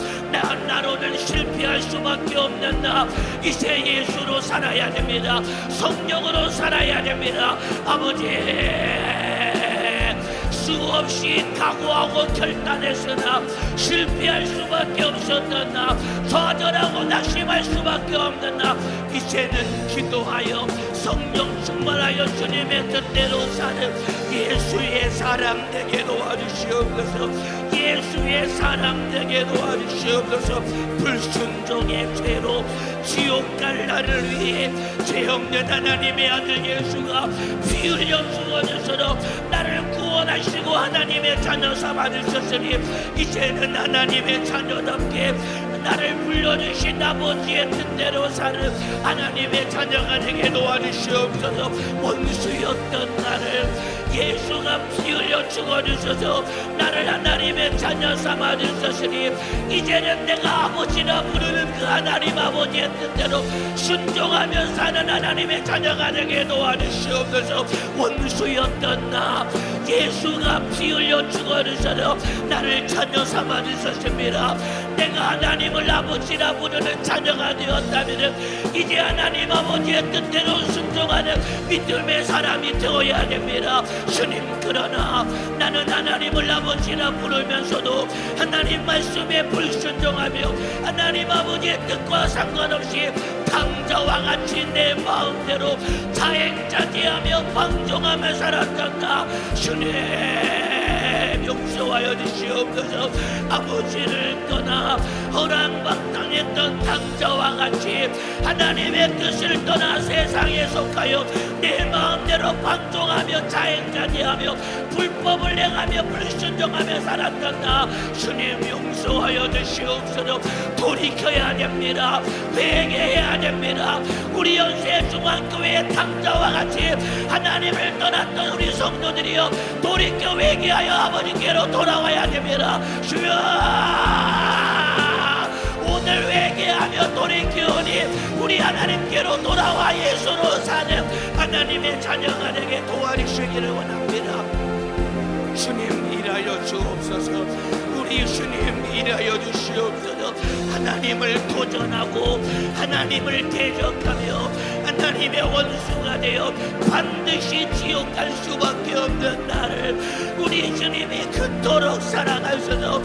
나로는 실패할 수밖에 없는 나 이제 예수로 살아야 됩니다. 성령으로 살아야 됩니다. 아버지 수없이 각오하고 결단했으나 실패할 수밖에 없었던 나 좌절하고 낙심할 수밖에 없는 나 이제는 기도하여 성령 충만하여 주님의 뜻대로 사는 예수의 사람 되게 도와주시옵소서. 예수의 사람 되게 도와주시옵소서. 불순종의 죄로 지옥 갈 나를 위해 죄 없는 하나님의 아들 예수가 피 흘려 죽어져서 나를 구원하시고 하나님의 자녀 삼아주셨으니 이제는 하나님의 자녀답게 나를 불러주신 아버지의 뜻대로 사는 하나님의 자녀가 되게 도와주시옵소서. 원수였던 나를 예수가 피 흘려 죽어주셔서 나를 하나님의 자녀 삼아주셨으니 이제는 내가 아버지라 부르는 그 하나님 아버지의 뜻대로 순종하며 사는 하나님의 자녀가 되게 도와주시옵소서. 원수였던 나 예수가 피 흘려 죽어주셔서 나를 자녀 삼아주셨습니다. 내가 하나님을 아버지라 부르는 자녀가 되었다면 이제 하나님 아버지의 뜻대로 순종하는 믿음의 사람이 되어야 됩니다. 주님, 그러나 나는 하나님을 아버지라 부르면서도 하나님 말씀에 불순종하며 하나님 아버지의 뜻과 상관없이 강자와 같이 내 마음대로 자행자제하며 방종하며 살았던 나 주님 용서하여 주시옵소서. 아버지를 떠나 허랑방탕했던 강자와 같이 하나님의 뜻을 떠나 세상에 속하여 내 마음대로 방종하며 자행자제하며 불법을 행하며 불순종하며 살았던 나 주님 용서하여 주시옵소서. 돌이켜야 됩니다. 회개해야 됩니다. 우리 연세 중앙교회의 강자와 같이 하나님을 떠났던 우리 성도들이여 돌이켜 회개하여 아버지께로 돌아와야 됩니다. 주여 오늘 회개하며 돌이키오니 우리 하나님께로 돌아와 예수로 사는 하나님의 자녀가 되게 도와주시기를 원합니다. 주님 일하여 주옵소서. 우리 주님 일하여 주시옵소서. 하나님을 도전하고 하나님을 대적하며 하나님의 원수가 되어 반드시 지옥 갈 수밖에 없는 나를 우리 주님이 그토록 사랑하셔서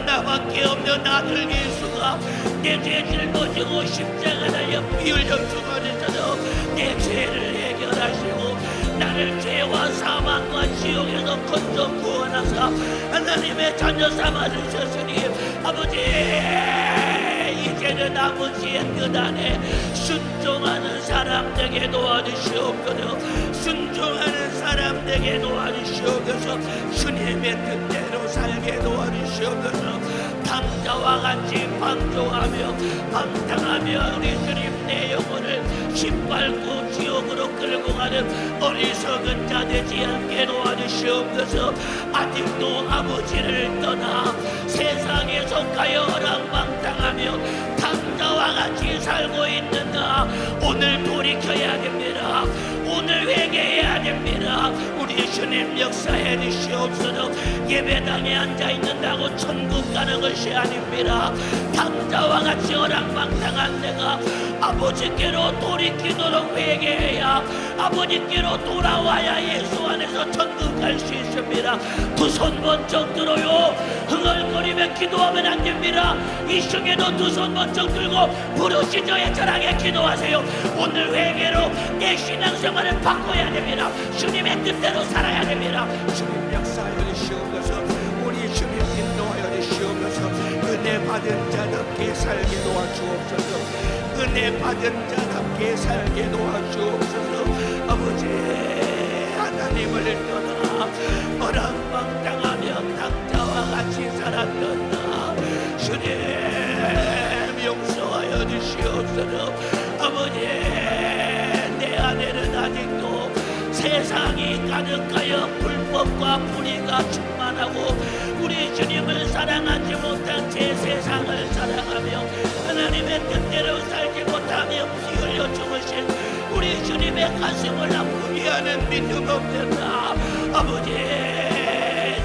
나밖에 없는 아들 예수가 내 죄 짊어지고 십자가 달려 피 흘려 죽어주셔서 내 죄를 해결하시고 나를 죄와 사망과 지옥에서 건져 구원하사 하나님의 자녀 삼아 주셨으니 아버지, 이제는 아버지의 뜻 안에 순종하는 사람 되게 도와주시옵소서. 순종하는 사람 되게 도와주시옵소서. 주님의 뜻대로 살게 도와주시옵소서. 당자와 같이 방종하며 방탕하며 우리 주님 내 영혼을 짓밟고 지옥으로 끌고 가는 어리석은 자 되지 않게 도와주시옵소서. 아직도 아버지를 떠나 세상에 속하여 어랑방탕하며 당자와 같이 살고 있는 나 오늘 돌이켜야 됩니다. 오늘 회개해야 됩니다. 우리 주님 역사해 주시옵소서. 예배당에 앉아있는다고 천국 가는 것이 아닙니다. 당자와 같이 어랑방탕한 내가 아버지께로 돌이키도록 회개해야 아버지께로 돌아와야 예수 안에서 천국 갈 수 있습니다. 두 손 번쩍 들어요. 흥얼거리며 기도하면 안 됩니다. 이 시간에도 두 손 번쩍 들고 부르짖어의 자랑에 기도하세요. 오늘 회개로 내 신앙생활을 바꿔야 됩니다. 주님의 뜻대로 살아야 됩니다. 주님 역사하여 주시옵소서. 우리 주님 인도하여 주시옵소서. 은혜 받은 자답게 살게 도와주옵소서. 은혜 받은 자답게 살게 도와주옵소서. 아버지, 하나님을 떠나 어랑방탕하며 당자와 같이 살았던 나 주님 용서하여 주시옵소서. 아버지, 내 안에는 아직도 세상이 가득하여 불법과 불의가 충만하고 우리 주님을 사랑하지 못한 제 세상을 사랑하며 하나님의 뜻대로 살지 못하며 피 흘려 죽으신 우리 주님의 가슴을 아프게 하는 믿음 없는 나 아버지,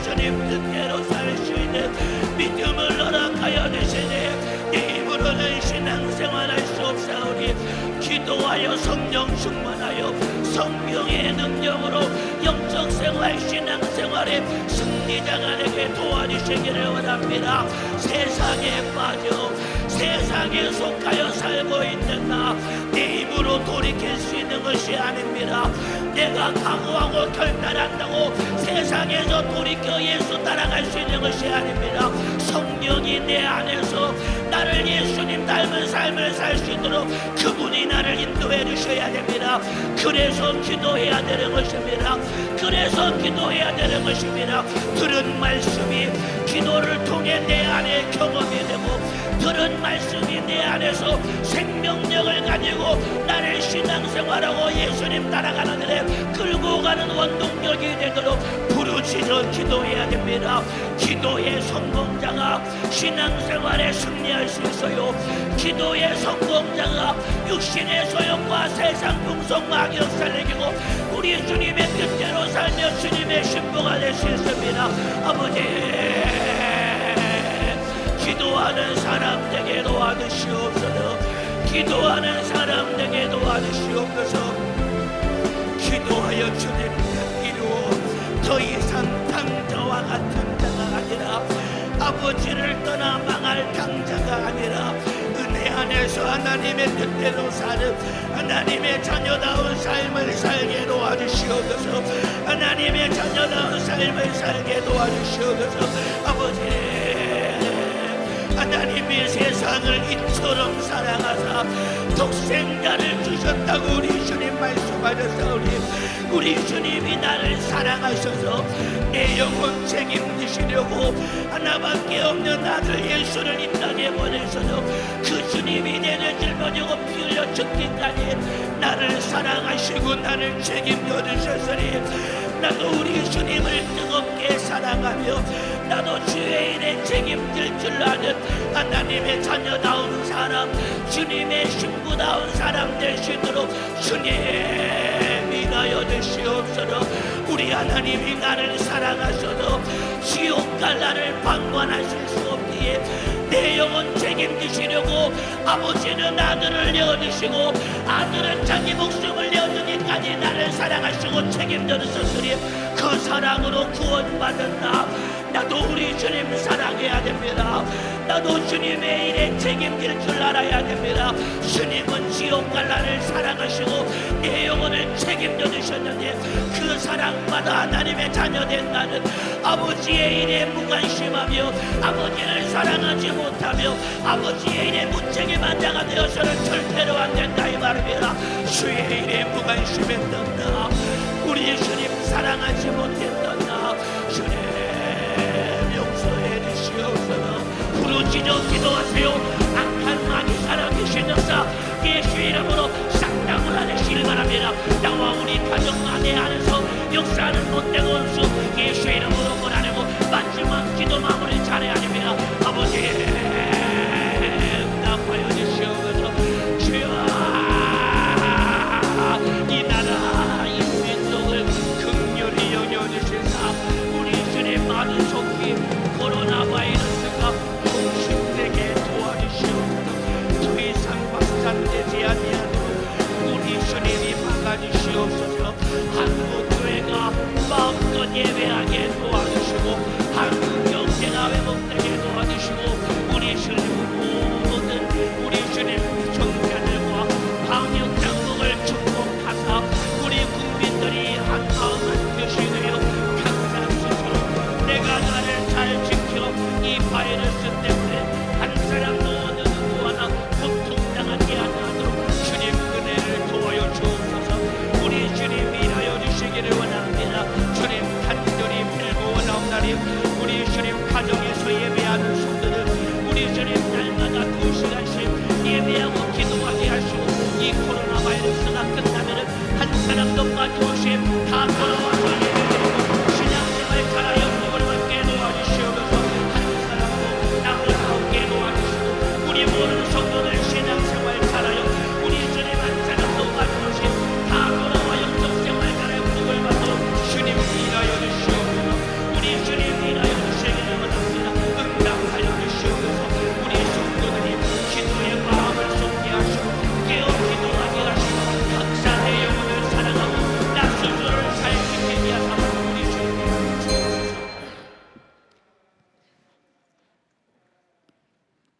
주님 뜻대로 살 수 있는 믿음을 허락하여 주시네. 내 힘으로는 신앙생활할 수 없사오니 기도하여 성령 충만하여 성령의 능력으로 영적생활 신앙생활에 승리자가 되게 도와주시기를 원합니다. 세상에 빠져 세상에 속하여 살고 있는 나 내 힘으로 돌이킬 수 있는 것이 아닙니다. 내가 각오하고 결단한다고 세상에서 돌이켜 예수 따라갈 수 있는 것이 아닙니다. 성령이 내 안에서 나를 예수님 닮은 삶을 살 수 있도록 그분이 나를 인도해 주셔야 됩니다. 그래서 기도해야 되는 것입니다. 그래서 기도해야 되는 것입니다. 들은 말씀이 기도를 통해 내 안에 경험이 되고 들은 말씀이 내 안에서 생명력을 가지고 나를 신앙생활하고 예수님 따라가는 일에 끌고 가는 원동력이 되도록 부르짖어 기도해야 됩니다. 기도의 성공자가 신앙생활에 승리할 수 있어요. 기도의 성공자가 육신의 소욕과 세상 풍속 막역사를 이기고 우리 주님의 뜻대로 살며 주님의 신부가 될 수 있습니다. 아버지, 기도하는 사람 되게 도와주시옵소서. 기도하는 사람 되게 도와주시옵소서. 기도하여 주님 뜻 이루어 더 이상 당자와 같은 자가 아니라 아버지를 떠나 망할 당자가 아니라 은혜 안에서 하나님의 뜻대로 사는 하나님의 자녀다운 삶을 살게 도와주시옵소서. 하나님의 자녀다운 삶을 살게 도와주시옵소서. 아버지, 하나님이 세상을 이처럼 사랑하사 독생자를 주셨다고 우리 주님 말씀하셨사오니 우리 주님이 나를 사랑하셔서 내 영혼 책임지시려고 하나밖에 없는 아들 예수를 이 땅에 보내셔서 그 주님이 내 죄를 짊어지고 피 흘려 죽기까지 나를 사랑하시고 나를 책임져 주셨으니 나도 우리 주님을 뜨겁게 사랑하며 나도 주의 책임질 줄 아는 하나님의 자녀다운 사람, 주님의 신부다운 사람 될 수 있도록 주님 인하여 주시옵소서. 우리 하나님이 나를 사랑하셔도 지옥 갈 나를 방관하실 수 없기에 내 영혼 책임지시려고 아버지는 아들을 내어주시고 아들은 자기 목숨을 내어주기까지 나를 사랑하시고 책임져 주셨으니 그 사랑으로 구원받은 나도 우리 주님 사랑해야 됩니다. 나도 주님의 일에 책임질 줄 알아야 됩니다. 주님은 지옥 갈 나를 사랑하시고 내 영혼을 책임져 주셨는데 그 사랑받아 하나님의 자녀된 나는 아버지의 일에 무관심하며 아버지를 사랑하지 못하며 아버지의 일에 무책임한 자가 되어서는 절대로 안 된다 이 말입니다. 주의 일에 무관심했던 나, 우리 주님 사랑하지 못했던 나, 주님 용서해 주시옵소서. 부르짖어 기도하세요. 악한 마귀 살아계신 역사 예수의 이름으로 싹당을 하시길 바랍니다. 나와 우리 가정 아내 안에서 역사하는 못된 원수 예수의 이름으로 몰아내고 마지막 기도 마무리 잘해야 됩니다. 아버지 응답하여 주시옵소서. 주여 이 나라 이 민족을 긍휼히 여겨주시사 우리 주님 많은 속히 코로나 바이러스가 공식되게 도와주시옵소서. 더 이상 확산되지 아니하도록 우리 주님이 막아주시옵소서. 한국교회가 마음껏 예배하게 도와주시고 한국 경제가 회복되게 도와주시고 우리 주님 모든 우리 주님 경제들과 방역 당국을 축복하사 우리 국민들이 한 마음 한 뜻이 되어 항상 스스로 내가 나를 잘 지켜 이 바이러스 때문에 한 사람도 어느 누구 하나 고통당하지 않도록 주님 은혜를 도와여 주옵소서. 우리 주님 일하여 주시기를 원합니다. 주님 간절히 빌고 원하옵나니 우리 주님 가정에서 예배하는 성도들 우리 주님 날마다 2시간씩 예배하고 기도하게 하시고 이 코로나 바이러스가 끝나면은 한 사람도 빠짐없이 다 돌아와서 예배드리고 신앙생활 잘하여 복을 받게 도와주시옵소서. 한 사람도 남을 얻게 도와주시고 우리 모든 성도들 신앙생활 잘하여 우리 주님 한 사람도 빠짐없이 다 돌아와 영적생활 잘하여 복을 받도록 주님 일하여 주시옵소서. 우리 주님 일하여 주시기를 원합니다. 응답하여 주시옵소서. 우리 성도들이 기도의 마음을 쏟게 하시고 깨어 기도하게 하시고 각자 내 영혼을 사랑하고 나 스스로를 잘 지키게 하사 우리 주님 주옵소서.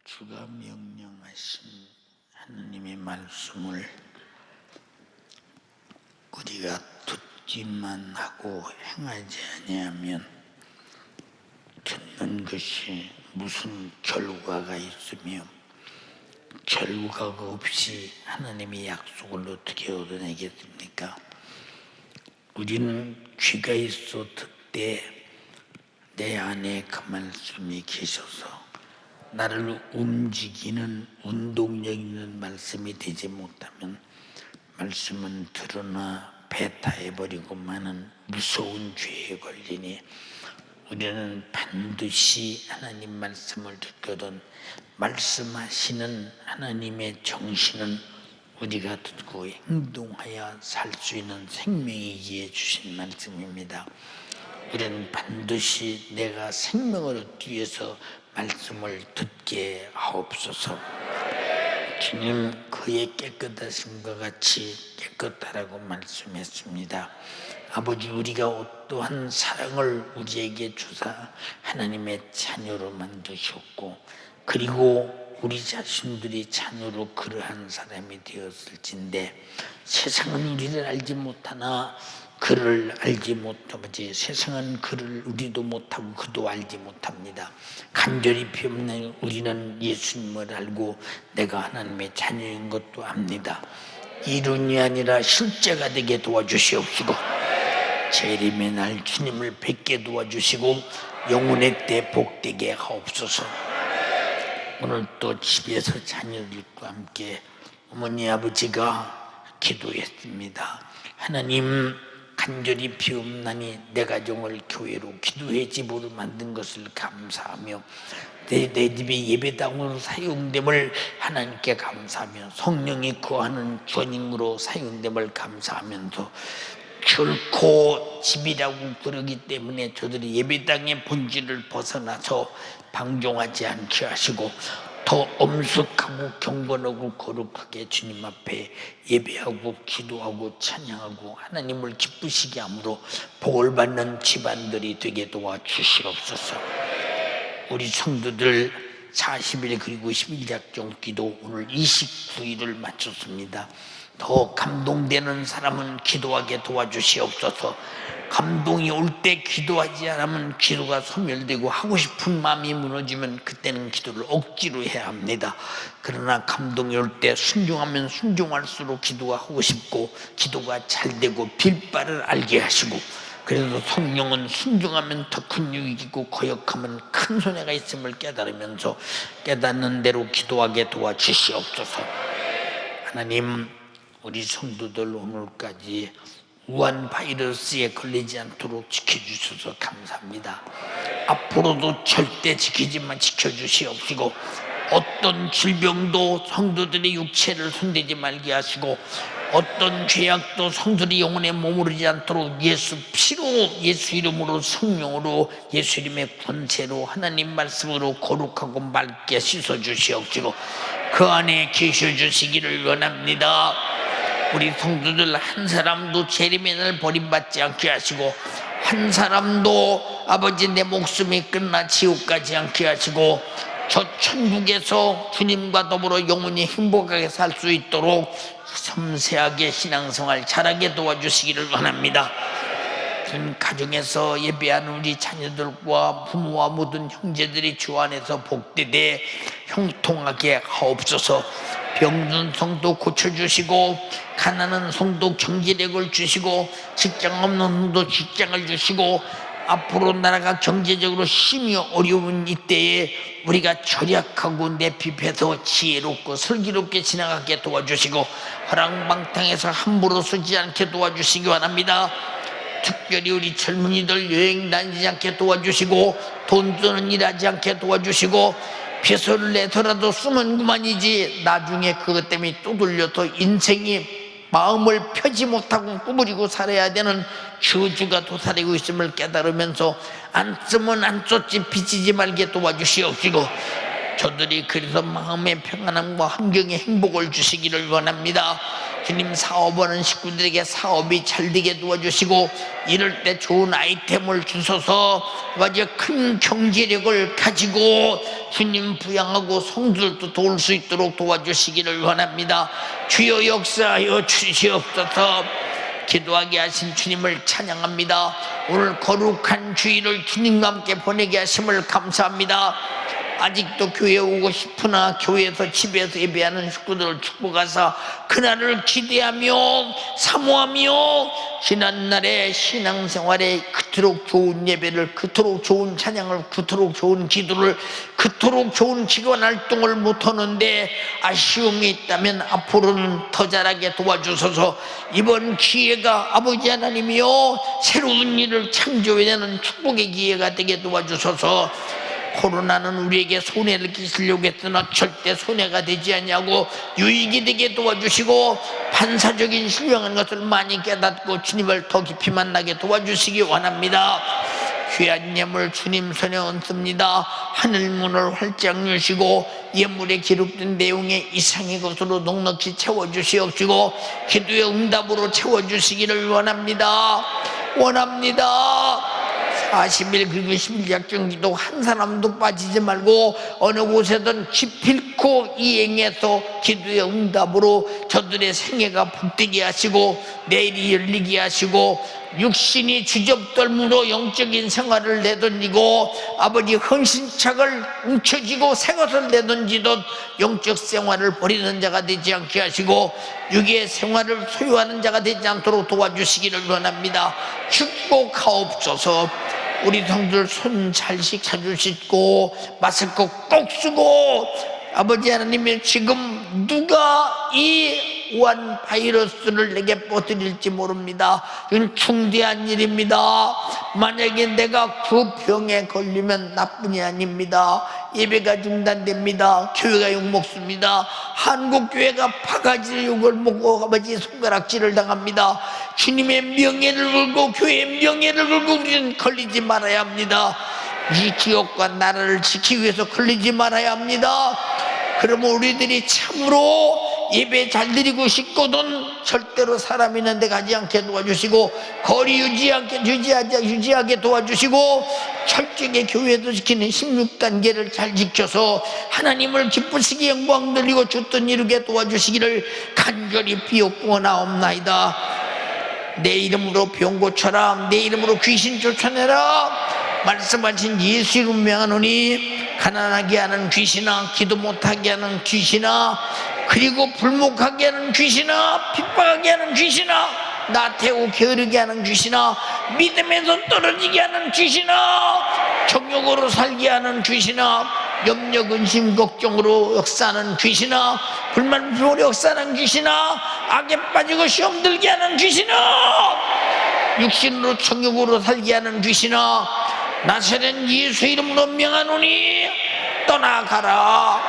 주가 명령하신 하나님의 말씀을 우리가 듣기만 하고 행하지 아니하면 듣는 것이 무슨 결과가 있으며 결과가 없이 하나님의 약속을 어떻게 얻어내겠습니까? 우리는 귀가 있어 듣되 내 안에 그 말씀이 계셔서 나를 움직이는 운동력 있는 말씀이 되지 못하면 말씀은 드러나 배타해버리고만은 무서운 죄에 걸리니 우리는 반드시 하나님 말씀을 듣거든 말씀하시는 하나님의 정신은 우리가 듣고 행동하여 살 수 있는 생명이기에 주신 말씀입니다. 우리는 반드시 내가 생명을 얻기 위해서 말씀을 듣게 하옵소서. 주님 그의 깨끗하심과 같이 깨끗하라고 말씀했습니다. 아버지 우리가 어떠한 사랑을 우리에게 주사 하나님의 자녀로 만드셨고 그리고 우리 자신들이 자녀로 그러한 사람이 되었을진데 세상은 우리를 알지 못하나 그를 알지 못하지 세상은 그를 우리도 못하고 그도 알지 못합니다. 간절히 비옵는 우리는 예수님을 알고 내가 하나님의 자녀인 것도 압니다. 이론이 아니라 실제가 되게 도와주시옵시고 재림의 날 주님을 뵙게 도와주시고 영혼의 때 복되게 하옵소서. 오늘 또 집에서 자녀들과 함께 어머니 아버지가 기도했습니다. 하나님 간절히 비옵나니 내 가정을 교회로 기도의 집으로 만든 것을 감사하며 내 집의 예배당으로 사용됨을 하나님께 감사하며 성령이 거하는 전임으로 사용됨을 감사하면서 결코 집이라고 그러기 때문에 저들이 예배당의 본질을 벗어나서 방종하지 않게 하시고 더 엄숙하고 경건하고 거룩하게 주님 앞에 예배하고 기도하고 찬양하고 하나님을 기쁘시게 함으로 복을 받는 집안들이 되게 도와주시옵소서. 우리 성도들 40일 그리고 10일 작정 기도 오늘 29일을 마쳤습니다. 더 감동되는 사람은 기도하게 도와주시옵소서. 감동이 올 때 기도하지 않으면 기도가 소멸되고 하고 싶은 마음이 무너지면 그때는 기도를 억지로 해야 합니다. 그러나 감동이 올 때 순종하면 순종할수록 기도가 하고 싶고 기도가 잘 되고 빌 바를 알게 하시고, 그래서 성령은 순종하면 더 큰 유익이고 거역하면 큰 손해가 있음을 깨달으면서 깨닫는 대로 기도하게 도와주시옵소서. 하나님, 우리 성도들 오늘까지 우한 바이러스에 걸리지 않도록 지켜주셔서 감사합니다. 앞으로도 절대 지켜주시옵시고 어떤 질병도 성도들의 육체를 손대지 말게 하시고 어떤 죄악도 성도들의 영혼에 머무르지 않도록 예수 피로, 예수 이름으로, 성령으로, 예수 이름의 권세로, 하나님 말씀으로 거룩하고 맑게 씻어주시옵시고 그 안에 계셔주시기를 원합니다. 우리 성도들 한 사람도 재림의 날 버림받지 않게 하시고 한 사람도 아버지 내 목숨이 끝나 지옥 가지 않게 하시고 저 천국에서 주님과 더불어 영원히 행복하게 살 수 있도록 섬세하게 신앙생활 잘하게 도와주시기를 원합니다. 가정에서 예배하는 우리 자녀들과 부모와 모든 형제들이 주 안에서 복되되 형통하게 하옵소서. 병든 성도 고쳐주시고 가난한 성도 경제력을 주시고 직장 없는 성도 직장을 주시고 앞으로 나라가 경제적으로 심히 어려운 이때에 우리가 절약하고 내핍해서 지혜롭고 슬기롭게 지나가게 도와주시고 허랑방탕해서 함부로 쓰지 않게 도와주시기 원합니다. 특별히 우리 젊은이들 여행 다니지 않게 도와주시고 돈 쓰는 일 하지 않게 도와주시고 빚을 내서라도 쓰면 그만이지 나중에 그것 때문에 또 돌려서 인생이 마음을 펴지 못하고 구부리고 살아야 되는 저주가 도사리고 있음을 깨달으면서 안 쓰면 안 썼지 빚지지 말게 도와주시옵시고 저들이 그래서 마음의 평안함과 환경의 행복을 주시기를 원합니다. 주님, 사업하는 식구들에게 사업이 잘 되게 도와주시고 이럴 때 좋은 아이템을 주셔서 아주 큰 경제력을 가지고 주님 부양하고 성도들도 도울 수 있도록 도와주시기를 원합니다. 주여 역사하여 주시옵소서. 기도하게 하신 주님을 찬양합니다. 오늘 거룩한 주일을 주님과 함께 보내게 하심을 감사합니다. 아직도 교회에 오고 싶으나 교회에서 집에서 예배하는 식구들을 축복하사 그날을 기대하며 사모하며 지난날의 신앙생활에 그토록 좋은 예배를, 그토록 좋은 찬양을, 그토록 좋은 기도를, 그토록 좋은 기관활동을 못하는데 아쉬움이 있다면 앞으로는 더 잘하게 도와주셔서 이번 기회가 아버지 하나님이여 새로운 일을 창조해내는 축복의 기회가 되게 도와주셔서 코로나는 우리에게 손해를 끼치려고 했으나 절대 손해가 되지 않냐고 유익이 되게 도와주시고 반사적인 신령한 것을 많이 깨닫고 주님을 더 깊이 만나게 도와주시기 원합니다. 귀한 예물 주님 손에 얹습니다. 하늘문을 활짝 여시고 예물에 기록된 내용의 이상의 것으로 넉넉히 채워주시옵시고 기도의 응답으로 채워주시기를 원합니다. 40일 그리고 10일 작정기도 한 사람도 빠지지 말고 어느 곳에든 기필코 이행해서 기도의 응답으로 저들의 생애가 복되게 하시고 내일이 열리게 하시고 육신이 주접떨므로 영적인 생활을 내던지고 아버지 헌신착을 움켜쥐고 새 것을 내던지듯 영적 생활을 버리는 자가 되지 않게 하시고 육의 생활을 소유하는 자가 되지 않도록 도와주시기를 원합니다. 축복하옵소서. 우리 성도들 손 잘 씻고 마스크 꼭 쓰고 아버지 하나님이 지금 누가 이 우한 바이러스를 내게 퍼뜨릴지 모릅니다. 이건 중대한 일입니다. 만약에 내가 그 병에 걸리면 나뿐이 아닙니다. 예배가 중단됩니다. 교회가 욕먹습니다. 한국교회가 바가지 욕을 먹고 아버지 손가락질을 당합니다. 주님의 명예를 걸고 교회의 명예를 걸고 우리는 걸리지 말아야 합니다. 이 지역과 나라를 지키기 위해서 걸리지 말아야 합니다. 그러면 우리들이 참으로 예배 잘 드리고 싶거든 절대로 사람 있는 데 가지 않게 도와주시고, 거리 유지하게 도와주시고, 철저하게 교회도 지키는 16단계를 잘 지켜서 하나님을 기쁘시게 영광 돌리고 주뜻 이루게 도와주시기를 간절히 비옵구원하옵나이다. 내 이름으로 병 고쳐라, 내 이름으로 귀신 쫓아내라 말씀하신 예수 이름 명하노니, 가난하게 하는 귀신아, 기도 못하게 하는 귀신아, 그리고 불목하게 하는 귀신아, 핍박하게 하는 귀신아, 나태우고 게으르게 하는 귀신아, 믿음에서 떨어지게 하는 귀신아, 정욕으로 살게 하는 귀신아, 염려, 근심, 걱정으로 역사하는 귀신아, 불만, 불평으로 역사하는 귀신아, 악에 빠지고 시험 들게 하는 귀신아, 육신으로 정욕으로 살게 하는 귀신아, 나사렛 예수 이름으로 명하노니 떠나가라.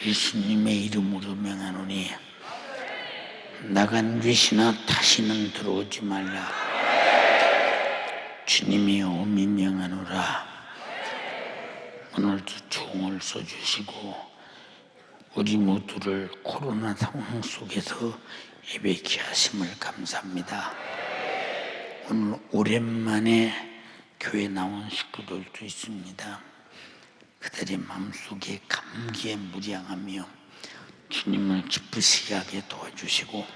예수님의 이름으로 명하노니 나간 귀신아 다시는 들어오지 말라. 주님이 오미 명하노라. 오늘도 종을 써주시고 우리 모두를 코로나 상황 속에서 예배케 하심을 감사합니다. 오늘 오랜만에 교회 나온 식구들도 있습니다. 그들의 마음속에 감기에 무량하며 주님을 기쁘시게 하게 도와주시고,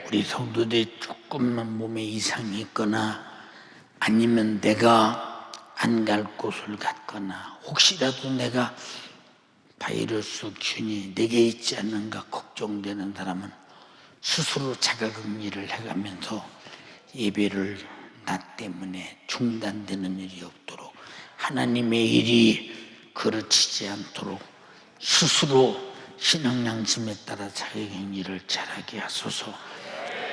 우리 성도들이 조금만 몸에 이상이 있거나 아니면 내가 안 갈 곳을 갔거나 혹시라도 내가 바이러스 균이 내게 있지 않는가 걱정되는 사람은 스스로 자가격리를 해가면서 예배를 나 때문에 중단되는 일이 없도록, 하나님의 일이 그르치지 않도록 스스로 신앙 양심에 따라 자가격리를 잘하게 하소서.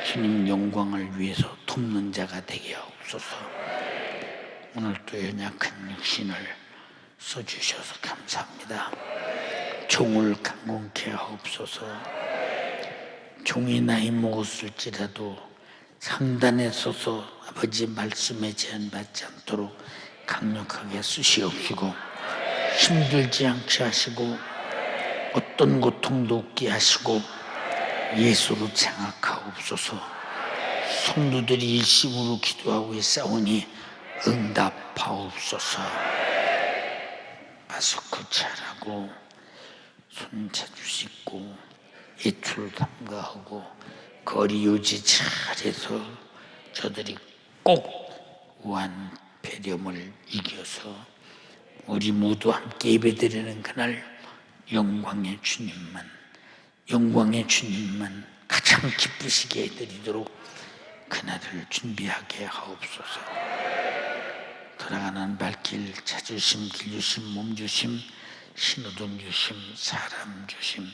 주님 영광을 위해서 돕는 자가 되게 하옵소서. 오늘도 연약한 육신을 써주셔서 감사합니다. 종을 강건케 하옵소서. 종이 나이 먹었을지라도 상단에 서서 아버지 말씀에 제한받지 않도록 강력하게 쓰시옵시고, 힘들지 않게 하시고 어떤 고통도 없게 하시고 예수로 장악하옵소서. 성도들이 일심으로 기도하고 싸우니 응답하옵소서. 마스크 잘하고 손 자주 씻고 예출 삼가하고 거리 유지 잘해서 저들이 꼭 우한 폐렴을 이겨서 우리 모두 함께 예배드리는 그날 영광의 주님만 가장 기쁘시게 해드리도록 그날을 준비하게 하옵소서. 돌아가는 발길 찾으심, 길 주심, 몸 주심, 신호등 주심, 사람 주심,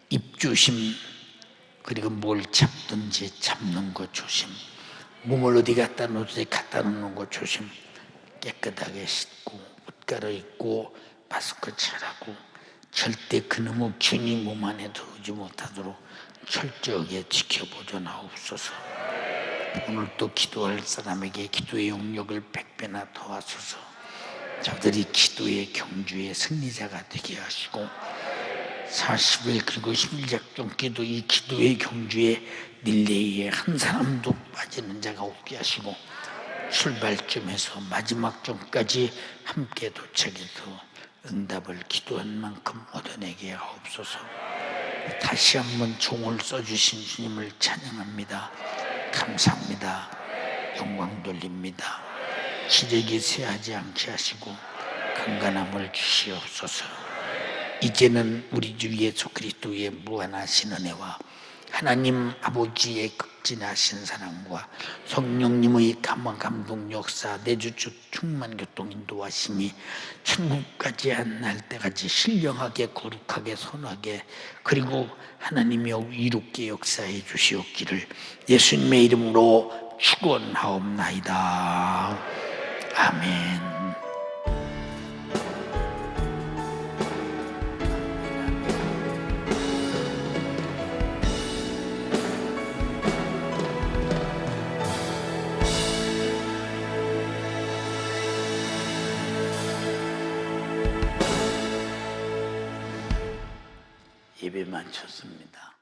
입 주심, 그리고 뭘 잡든지 잡는 것 조심, 몸을 어디 갖다 놓든지 갖다 놓는 것 조심, 깨끗하게 씻고 옷 갈아입고 마스크 잘하고 절대 그놈의 균이 몸 안에 들어오지 못하도록 철저하게 지켜보존하옵소서. 오늘 또 기도할 사람에게 기도의 용력을 100배나 더하소서. 저들이 기도의 경주의 승리자가 되게 하시고 40일 그리고 11작정 기도, 이 기도의 경주에 릴레이에 한 사람도 빠지는 자가 없게 하시고 출발점에서 마지막 점까지 함께 도착해서 응답을 기도한 만큼 얻어내게 하옵소서. 다시 한번 종을 써주신 주님을 찬양합니다. 감사합니다. 영광 돌립니다. 기력이 쇠하지 않게 하시고 강건함을 주시옵소서. 이제는 우리 주 예수 그리스도의 무한하신 은혜와 하나님 아버지의 극진하신 사랑과 성령님의 감동 역사 내주주 충만 교통 인도하심이 천국까지 안 날 때까지 신령하게 거룩하게 선하게 그리고 하나님이 이롭게 역사해 주시옵기를 예수님의 이름으로 축원하옵나이다. 아멘. 예배 마쳤습니다.